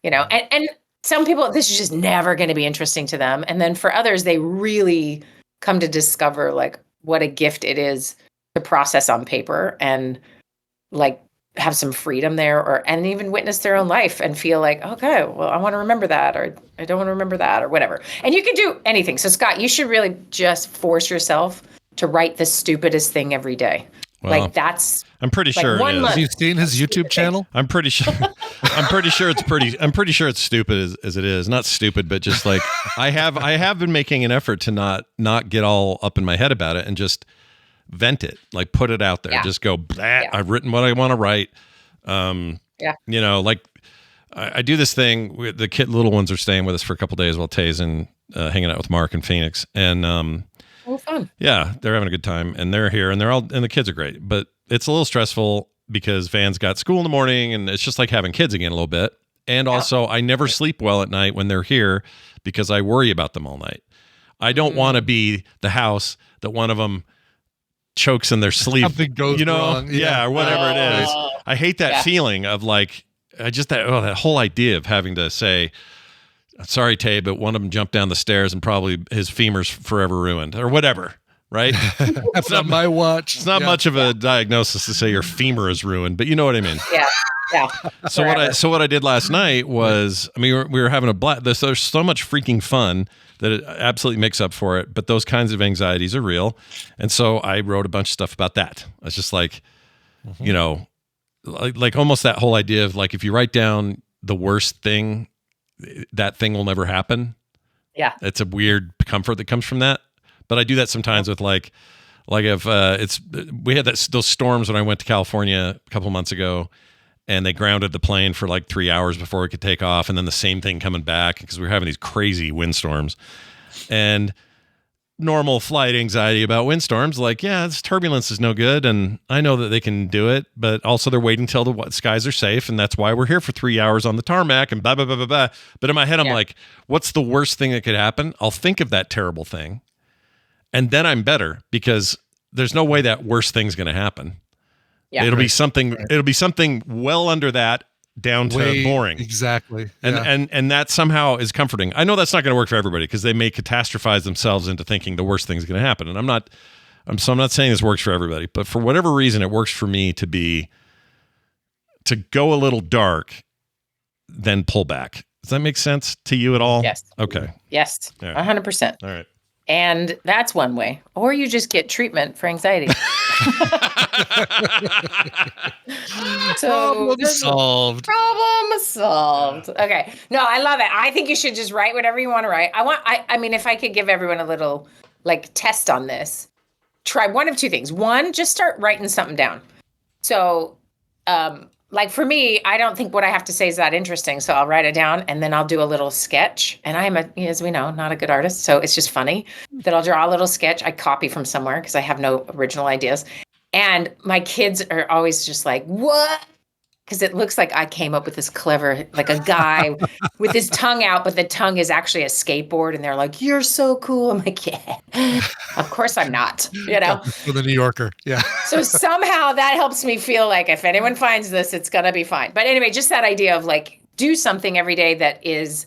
and some people, this is just never going to be interesting to them. And then for others, they really come to discover like what a gift it is to process on paper and like have some freedom there and even witness their own life and feel like, okay, well, I want to remember that, or I don't want to remember that, or whatever. And you can do anything. So Scott, you should really just force yourself to write the stupidest thing every day. Well, like that's, I'm pretty sure it is. Have you seen his YouTube channel? I'm pretty sure it's stupid as it is. Not stupid, but just like I have been making an effort to not get all up in my head about it and just vent it, like put it out there. Just go, I've written what I want to write. Like I do this thing. The little ones are staying with us for a couple days while Tay's hanging out with Mark in Phoenix, and fun. Yeah, they're having a good time, and they're here, and the kids are great, but it's a little stressful because Van's got school in the morning, and it's just like having kids again a little bit. And also, I never sleep well at night when they're here because I worry about them all night. I don't want to be the house that one of them chokes in their sleep. Something goes wrong. Yeah, or whatever it is. I hate that feeling of like, that whole idea of having to say, sorry, Tay, but one of them jumped down the stairs and probably his femur's forever ruined or whatever, right? That's not my watch. It's not much of a diagnosis to say your femur is ruined, but you know what I mean. Yeah. Yeah. So what I did last night was, I mean, we were having a blast. There's so much freaking fun that it absolutely makes up for it. But those kinds of anxieties are real. And so I wrote a bunch of stuff about that. I was just like, you know, like almost that whole idea of like, if you write down the worst thing, that thing will never happen. Yeah. It's a weird comfort that comes from that. But I do that sometimes with like if we had those storms when I went to California a couple months ago, and they grounded the plane for like 3 hours before it could take off, and then the same thing coming back because we were having these crazy windstorms. And normal flight anxiety about windstorms, like, yeah, this turbulence is no good, and I know that they can do it, but also they're waiting till the skies are safe, and that's why we're here for 3 hours on the tarmac, and blah, blah, blah, blah, blah. But in my head, I'm like, what's the worst thing that could happen? I'll think of that terrible thing, and then I'm better because there's no way that worst thing's going to happen. Yeah. It'll be something well under that, down to boring. Exactly. And that somehow is comforting. I know that's not going to work for everybody because they may catastrophize themselves into thinking the worst thing's going to happen. And I'm not saying this works for everybody, but for whatever reason, it works for me to go a little dark, then pull back. Does that make sense to you at all? Yes. Okay. Yes. 100%. All right. And that's one way. Or you just get treatment for anxiety. Problem solved. Problem solved. Okay. No, I love it. I think you should just write whatever you want to write. I mean, if I could give everyone a little like test on this, try one of two things. One, just start writing something down. So, like for me, I don't think what I have to say is that interesting. So I'll write it down and then I'll do a little sketch. And I am, as we know, not a good artist. So it's just funny that I'll draw a little sketch. I copy from somewhere because I have no original ideas. And my kids are always just like, what? Because it looks like I came up with this clever, like a guy with his tongue out, but the tongue is actually a skateboard. And they're like, you're so cool. I'm like, yeah, of course I'm not, you know? For the New Yorker. Yeah. So somehow that helps me feel like if anyone finds this, it's going to be fine. But anyway, just that idea of like, do something every day that is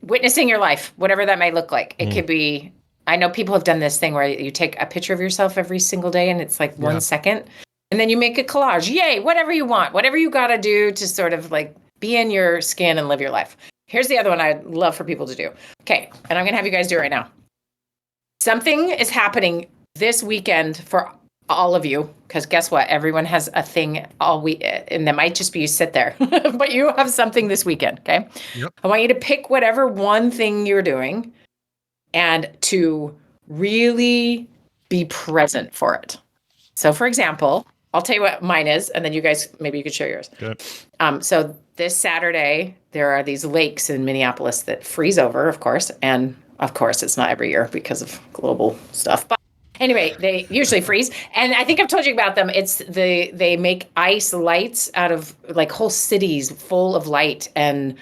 witnessing your life, whatever that might look like. It could be, I know people have done this thing where you take a picture of yourself every single day and it's like 1 second. And then you make a collage. Yay, whatever you want, whatever you got to do to sort of like be in your skin and live your life. Here's the other one I'd love for people to do. Okay, and I'm going to have you guys do it right now. Something is happening this weekend for all of you, because guess what? Everyone has a thing all week, and that might just be you sit there, but you have something this weekend, okay? Yep. I want you to pick whatever one thing you're doing and to really be present for it. So, for example, I'll tell you what mine is, and then you guys, maybe you could share yours. Good. So this Saturday, there are these lakes in Minneapolis that freeze over, of course. And of course, it's not every year because of global stuff. But anyway, they usually freeze. And I think I've told you about them. They make ice lights out of like whole cities full of light and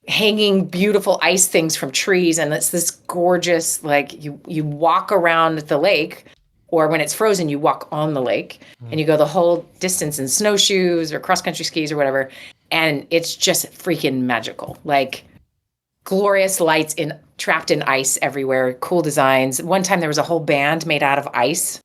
hanging beautiful ice things from trees. And it's this gorgeous, like you walk around the lake. Or when it's frozen, you walk on the lake and you go the whole distance in snowshoes or cross-country skis or whatever. And it's just freaking magical. Like glorious lights trapped in ice everywhere, cool designs. One time there was a whole band made out of ice.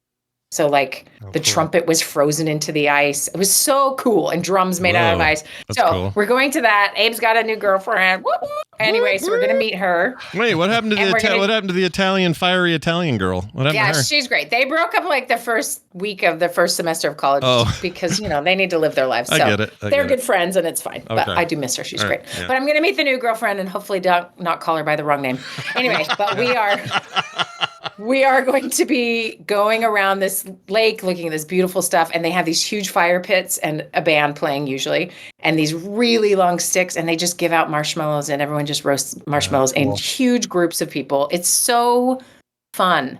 So like the trumpet was frozen into the ice. It was so cool. And drums made out of ice. So cool. We're going to that. Abe's got a new girlfriend. Woo-hoo. Anyway, so we're going to meet her. Wait, what happened to what happened to the Italian, Firey Italian girl? What happened to her? She's great. They broke up like the first week of the first semester of college because, they need to live their lives. So I get it. They're good friends and it's fine. Okay. But I do miss her. She's great. Yeah. But I'm going to meet the new girlfriend and hopefully not call her by the wrong name. Anyway, but we are going to be going around this lake looking at this beautiful stuff. And they have these huge fire pits and a band playing usually. And these really long sticks. And they just give out marshmallows and everyone just roasts marshmallows in huge groups of people. It's so fun.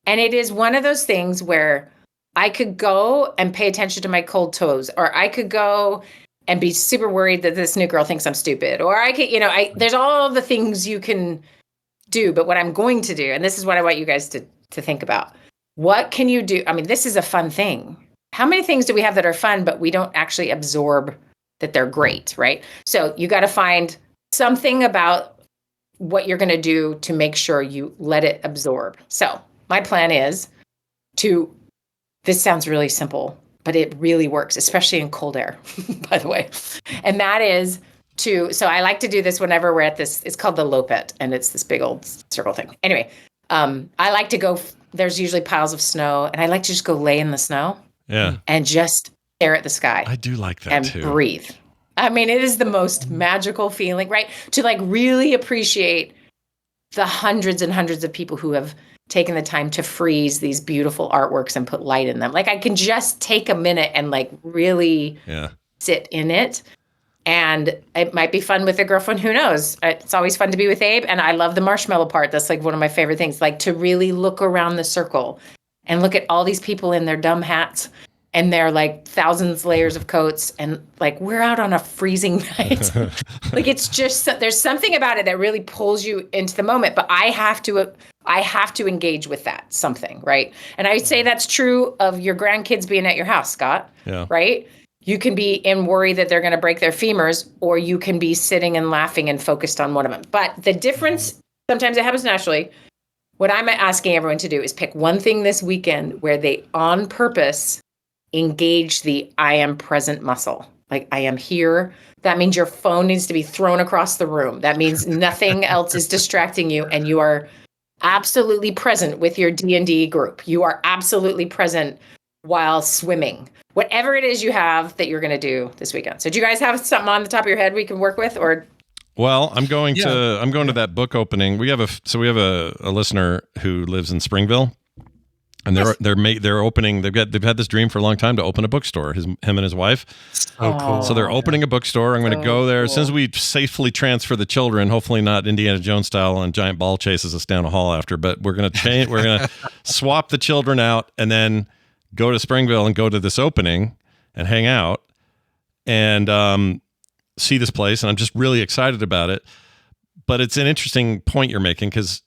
And it is one of those things where I could go and pay attention to my cold toes, or I could go and be super worried that this new girl thinks I'm stupid, or I could, there's all the things you can do. But what I'm going to do, and this is what I want you guys to think about, what can you do? I mean, this is a fun thing. How many things do we have that are fun, but we don't actually absorb that they're great, right? So you got to find something about what you're going to do to make sure you let it absorb. So my plan is this sounds really simple, but it really works, especially in cold air, by the way. And that is so I like to do this whenever we're at this, it's called the lopet, and it's this big old circle thing. Anyway, I like to go, there's usually piles of snow, and I like to just go lay in the snow. Yeah. And just stare at the sky. I do like that and too. Breathe. I mean, it is the most magical feeling, right? To like really appreciate the hundreds and hundreds of people who have taken the time to freeze these beautiful artworks and put light in them. Like I can just take a minute and like really sit in it. And it might be fun with a girlfriend. Who knows? It's always fun to be with Abe. And I love the marshmallow part. That's like one of my favorite things, like to really look around the circle and look at all these people in their dumb hats and their like thousands layers of coats. And like, we're out on a freezing night. Like, it's just, there's something about it that really pulls you into the moment, but I have to engage with that something. Right. And I would say that's true of your grandkids being at your house, Scott. Yeah. Right. You can be in worry that they're going to break their femurs, or you can be sitting and laughing and focused on one of them. But the difference, sometimes it happens naturally. What I'm asking everyone to do is pick one thing this weekend where they, on purpose, engage the I am present muscle. Like, I am here. That means your phone needs to be thrown across the room. That means nothing else is distracting you, and you are absolutely present with your D&D group. You are absolutely present while swimming. Whatever it is you have that you're going to do this weekend. So do you guys have something on the top of your head we can work with? Or Well, I'm going to that book opening. We have a listener who lives in Springville, and they're opening. They've had this dream for a long time to open a bookstore. Him and his wife. So cool. So they're opening a bookstore. I'm going to go there as soon as we safely transfer the children. Hopefully not Indiana Jones style and giant ball chases us down a hall after. But we're going to change. We're going to swap the children out and then go to Springville and go to this opening and hang out and see this place. And I'm just really excited about it. But it's an interesting point you're making, because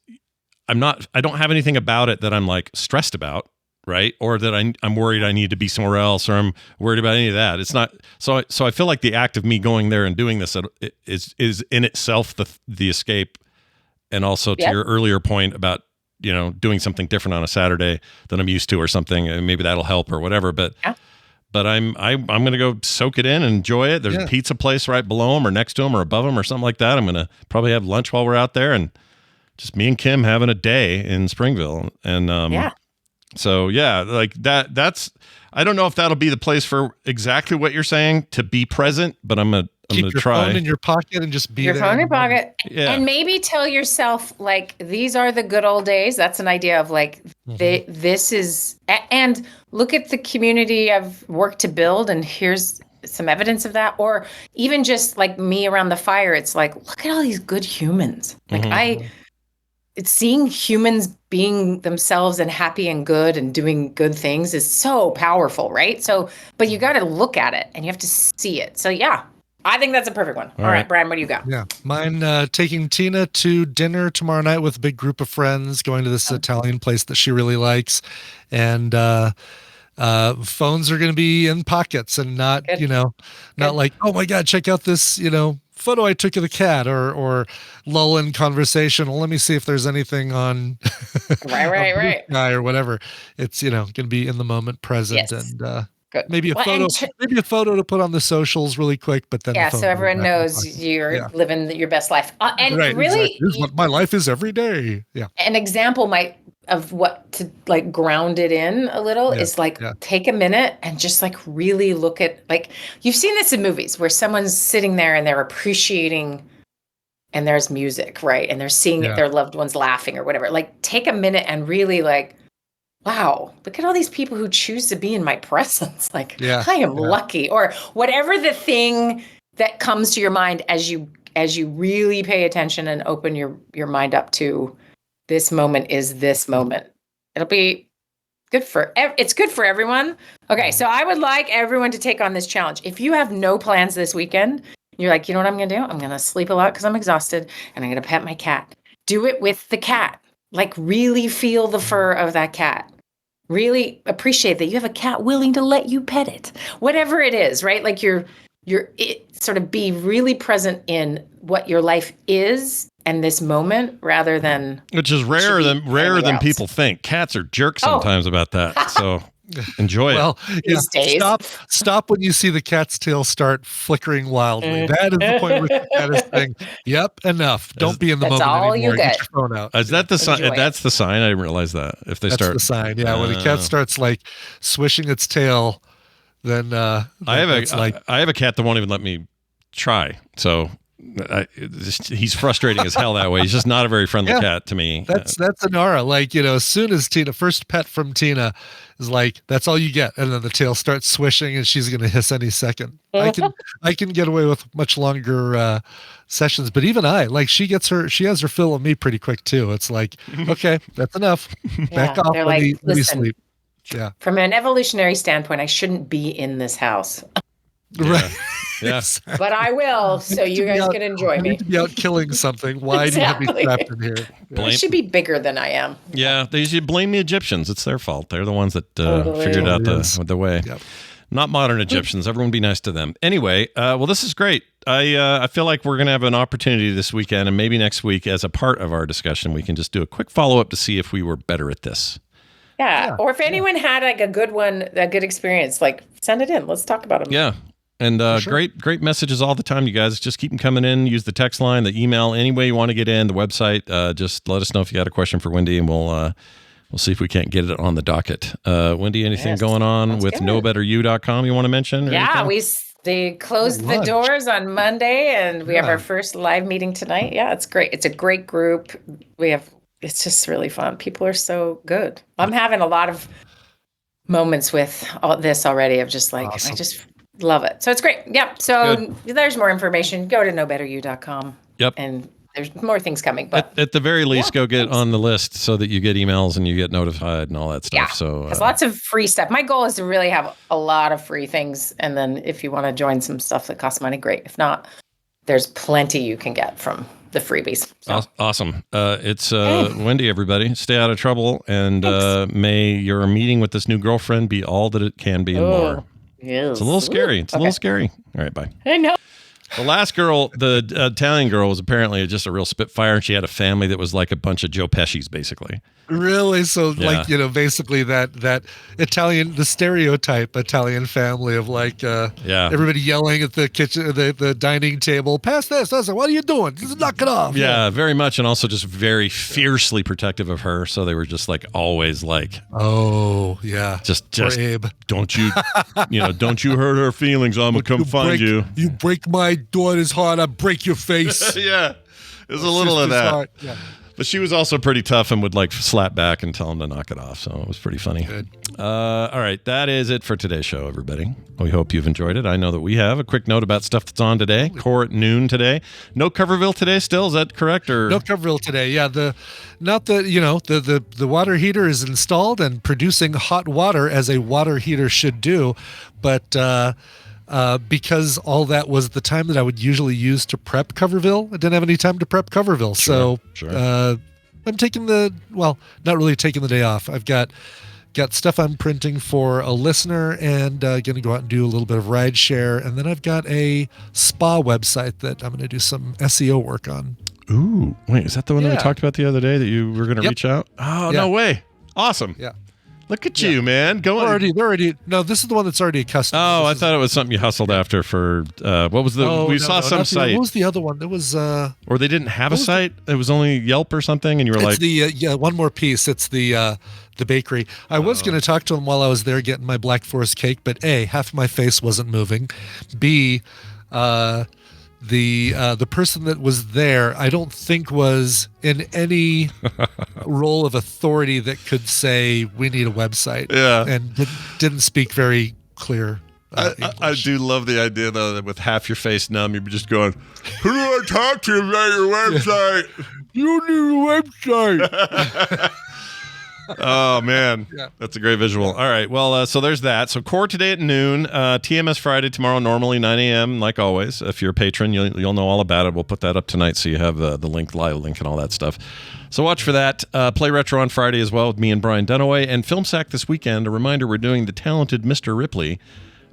I don't have anything about it that I'm like stressed about, right? Or that I'm worried I need to be somewhere else, or I'm worried about any of that. It's not. So I feel like the act of me going there and doing this is in itself the escape. And also to your earlier point about, doing something different on a Saturday than I'm used to or something, and maybe that'll help or whatever. But I'm going to go soak it in and enjoy it. There's a pizza place right below them or next to them or above them or something like that. I'm going to probably have lunch while we're out there, and just me and Kim having a day in Springville. And so like that's, I don't know if that'll be the place for exactly what you're saying, to be present, but I'm going to try. Keep your phone in your pocket and just be there. Your phone in your pocket. Yeah. And maybe tell yourself, like, these are the good old days. That's an idea of like, this is, and look at the community I've worked to build, and here's some evidence of that. Or even just like me around the fire, it's like, look at all these good humans. Like it's seeing humans being themselves and happy and good and doing good things is so powerful, right? So, but you got to look at it and you have to see it. So yeah, I think that's a perfect one. All right, Brian, what do you got? Yeah, mine, taking Tina to dinner tomorrow night with a big group of friends, going to this Italian place that she really likes. And phones are going to be in pockets and not, not like, oh my God, check out this, photo I took of the cat, or lull in conversation. Well, let me see if there's anything on right or whatever. It's going to be in the moment, present, and maybe a photo to put on the socials really quick. But then so everyone knows you're living your best life. And really, here's what my life is every day. Yeah, an example of what to like ground it in a little is like take a minute and just like really look at, like, you've seen this in movies where someone's sitting there and they're appreciating, and there's music, right? And they're seeing their loved ones laughing or whatever. Like, take a minute and really like, wow, look at all these people who choose to be in my presence. Like, I am lucky, or whatever the thing that comes to your mind as you really pay attention and open your mind up to, this moment is this moment. It'll be good it's good for everyone. Okay, so I would like everyone to take on this challenge. If you have no plans this weekend, you're like, you know what I'm going to do? I'm going to sleep a lot because I'm exhausted, and I'm going to pet my cat. Do it with the cat. Like, really feel the fur of that cat. Really appreciate that you have a cat willing to let you pet it. Whatever it is, right? Like, sort of be really present in what your life is and this moment, rather than, which is rarer than people think. Cats are jerks sometimes about that. So Enjoy Well, These days. Stop when you see the cat's tail start flickering wildly. That is the point where the cat is saying, "Yep, enough. Don't be in the That's moment all anymore. you Get get." your phone out." Is that the sign? Enjoy it. That's the sign. I didn't realize that. If they That's start the sign. Yeah, when the cat starts like swishing its tail, then I have a cat that won't even let me try. So he's frustrating as hell that way. He's just not a very friendly cat to me. That's Inara. Like, as soon as Tina, first pet from Tina is like, that's all you get. And then the tail starts swishing and she's going to hiss any second. I can get away with much longer sessions, but even she has her fill of me pretty quick too. It's like, okay, that's enough. Back off. Let me sleep. Yeah. From an evolutionary standpoint, I shouldn't be in this house. Right. Yeah. But I will, so you guys can enjoy me. I need to be out killing something. Why do you have me trapped in here? I should be bigger than I am. Yeah, they usually blame the Egyptians. It's their fault. They're the ones that figured out the way. Yep. Not modern Egyptians. Everyone be nice to them. Anyway, well, this is great. I feel like we're going to have an opportunity this weekend and maybe next week as a part of our discussion, we can just do a quick follow-up to see if we were better at this. Yeah. Or if anyone had like a good experience, like send it in. Let's talk about them. Yeah. And great messages all the time, you guys. Just keep them coming in. Use the text line, the email, any way you want to get in, the website. Just let us know if you got a question for Wendi, and we'll see if we can't get it on the docket. Wendi, anything going on with knowbetteryou.com you want to mention? Yeah, they closed the doors on Monday, and we have our first live meeting tonight. Yeah, it's great. It's a great group. It's just really fun. People are so good. I'm having a lot of moments with all this already of just like, awesome. I just love it. So it's great. Yep. So there's more information. Go to knowbetteryou.com. Yep. And there's more things coming. But at the very least, go get on the list so that you get emails and you get notified and all that stuff. Yeah. So there's lots of free stuff. My goal is to really have a lot of free things. And then if you want to join some stuff that costs money, great. If not, there's plenty you can get from the freebies. So. Awesome. It's Wendi, everybody. Stay out of trouble. And may your meeting with this new girlfriend be all that it can be and more. Yes. It's a little scary. It's a little scary. All right, bye. I know. The last girl, the Italian girl, was apparently just a real spitfire, and she had a family that was like a bunch of Joe Pesci's, basically. Really? So, basically that Italian, the stereotype Italian family of everybody yelling at the kitchen, the dining table, pass this. I was like, what are you doing? Just knock it off. Yeah, very much. And also just very fiercely protective of her. So they were just like always like, oh, yeah. Just Abe. Don't you hurt her feelings. I'm going to come find you. You break my daughter's heart, I break your face. Yeah. There's a little of that. Yeah. But she was also pretty tough and would slap back and tell him to knock it off. So it was pretty funny. Good. All right. That is it for today's show, everybody. We hope you've enjoyed it. I know that we have. A quick note about stuff that's on today. Core at noon today. No Coverville today still. Is that correct? Or no Coverville today. Yeah. The water heater is installed and producing hot water as a water heater should do. But, because all that was the time that I would usually use to prep Coverville. I didn't have any time to prep Coverville. Sure. I'm taking not really taking the day off. I've got stuff I'm printing for a listener and going to go out and do a little bit of ride share. And then I've got a spa website that I'm going to do some SEO work on. Ooh, wait, is that the one that we talked about the other day that you were going to reach out? Oh, no way. Awesome. Yeah. Look at you, man. They're already. No, this is the one that's already a customer. Oh, I thought it was something you hustled after for. What was the? We saw some site. What was the other one? It was. Or they didn't have a site. It was only Yelp or something, and you were like. One more piece. It's the bakery. I was going to talk to him while I was there getting my Black Forest cake, but A, half my face wasn't moving. B, the person that was there, I don't think was in any role of authority that could say we need a website. Yeah, and didn't speak very clear. I do love the idea though that with half your face numb, you're just going, "Who do I talk to about your website? You need a website." Oh man, that's a great visual. All right, well, so there's that. So core today at noon, TMS Friday tomorrow, normally 9 a.m. like always. If you're a patron, you'll know all about it. We'll put that up tonight, so you have the link, live link, and all that stuff. So watch for that. Play Retro on Friday as well with me and Brian Dunaway, and Film Sack this weekend. A reminder: we're doing The Talented Mr. Ripley.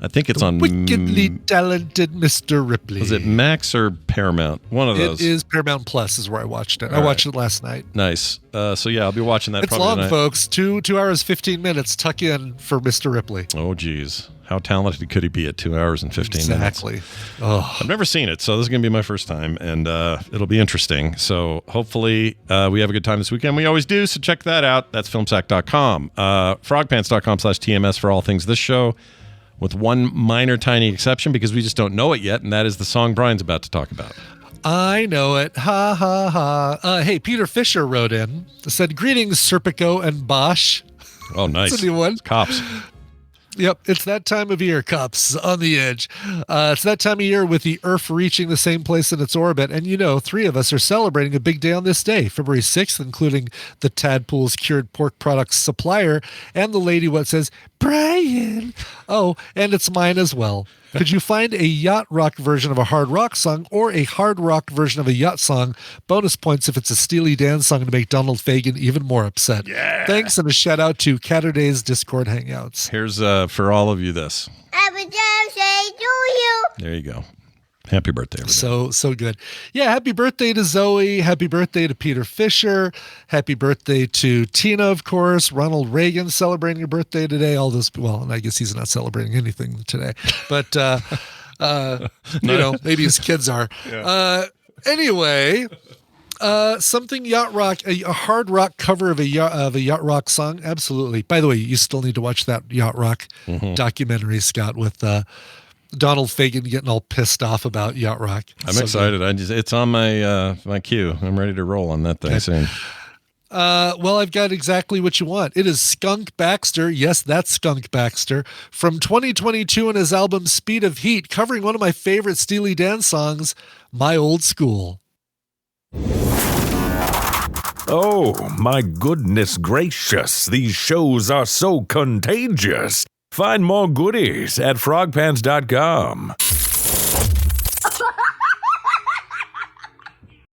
I think it's on wickedly talented Mr. Ripley. Was it Max or Paramount? One of those. It is Paramount Plus is where I watched it. I watched it last night. Nice. So yeah, I'll be watching that. It's probably long, tonight. folks. 2 hours 15 minutes. Tuck in for Mr. Ripley. Oh, geez. How talented could he be at 2 hours and 15 minutes? Exactly. Oh. I've never seen it, so this is going to be my first time, and it'll be interesting. So hopefully we have a good time this weekend. We always do, so check that out. That's filmsack.com. Frogpants.com/TMS for all things this show, with one minor tiny exception because we just don't know it yet, and that is the song Brian's about to talk about. I know it. Ha, ha, ha. Hey, Peter Fisher wrote in, said, "Greetings, Serpico and Bosch." Oh, nice. That's a new one. It's cops. Yep, it's that time of year, cops on the edge. It's that time of year with the Earth reaching the same place in its orbit. And 3 of us are celebrating a big day on this day, February 6th, including the Tadpool's cured pork products supplier and the lady what says, "Brian." Oh, and it's mine as well. Could you find a yacht rock version of a hard rock song or a hard rock version of a yacht song? Bonus points if it's a Steely Dan song to make Donald Fagen even more upset. Yeah. Thanks, and a shout out to Caterday's Discord Hangouts. Here's for all of you this. Happy birthday to you. There you go. Happy birthday, everybody. So good. Yeah, happy birthday to Zoe. Happy birthday to Peter Fisher. Happy birthday to Tina, of course. Ronald Reagan celebrating your birthday today. All those, well, and I guess he's not celebrating anything today. But, maybe his kids are. Yeah. Anyway, something yacht rock, a hard rock cover of a yacht rock song. Absolutely. By the way, you still need to watch that yacht rock documentary, Scott, with Donald Fagen getting all pissed off about yacht rock. I'm excited. It's on my my queue. I'm ready to roll on that thing soon. Well, I've got exactly what you want. It is Skunk Baxter. Yes, that's Skunk Baxter from 2022 and his album Speed of Heat, covering one of my favorite Steely Dan songs, My Old School. Oh, my goodness gracious. These shows are so contagious. Find more goodies at frogpants.com.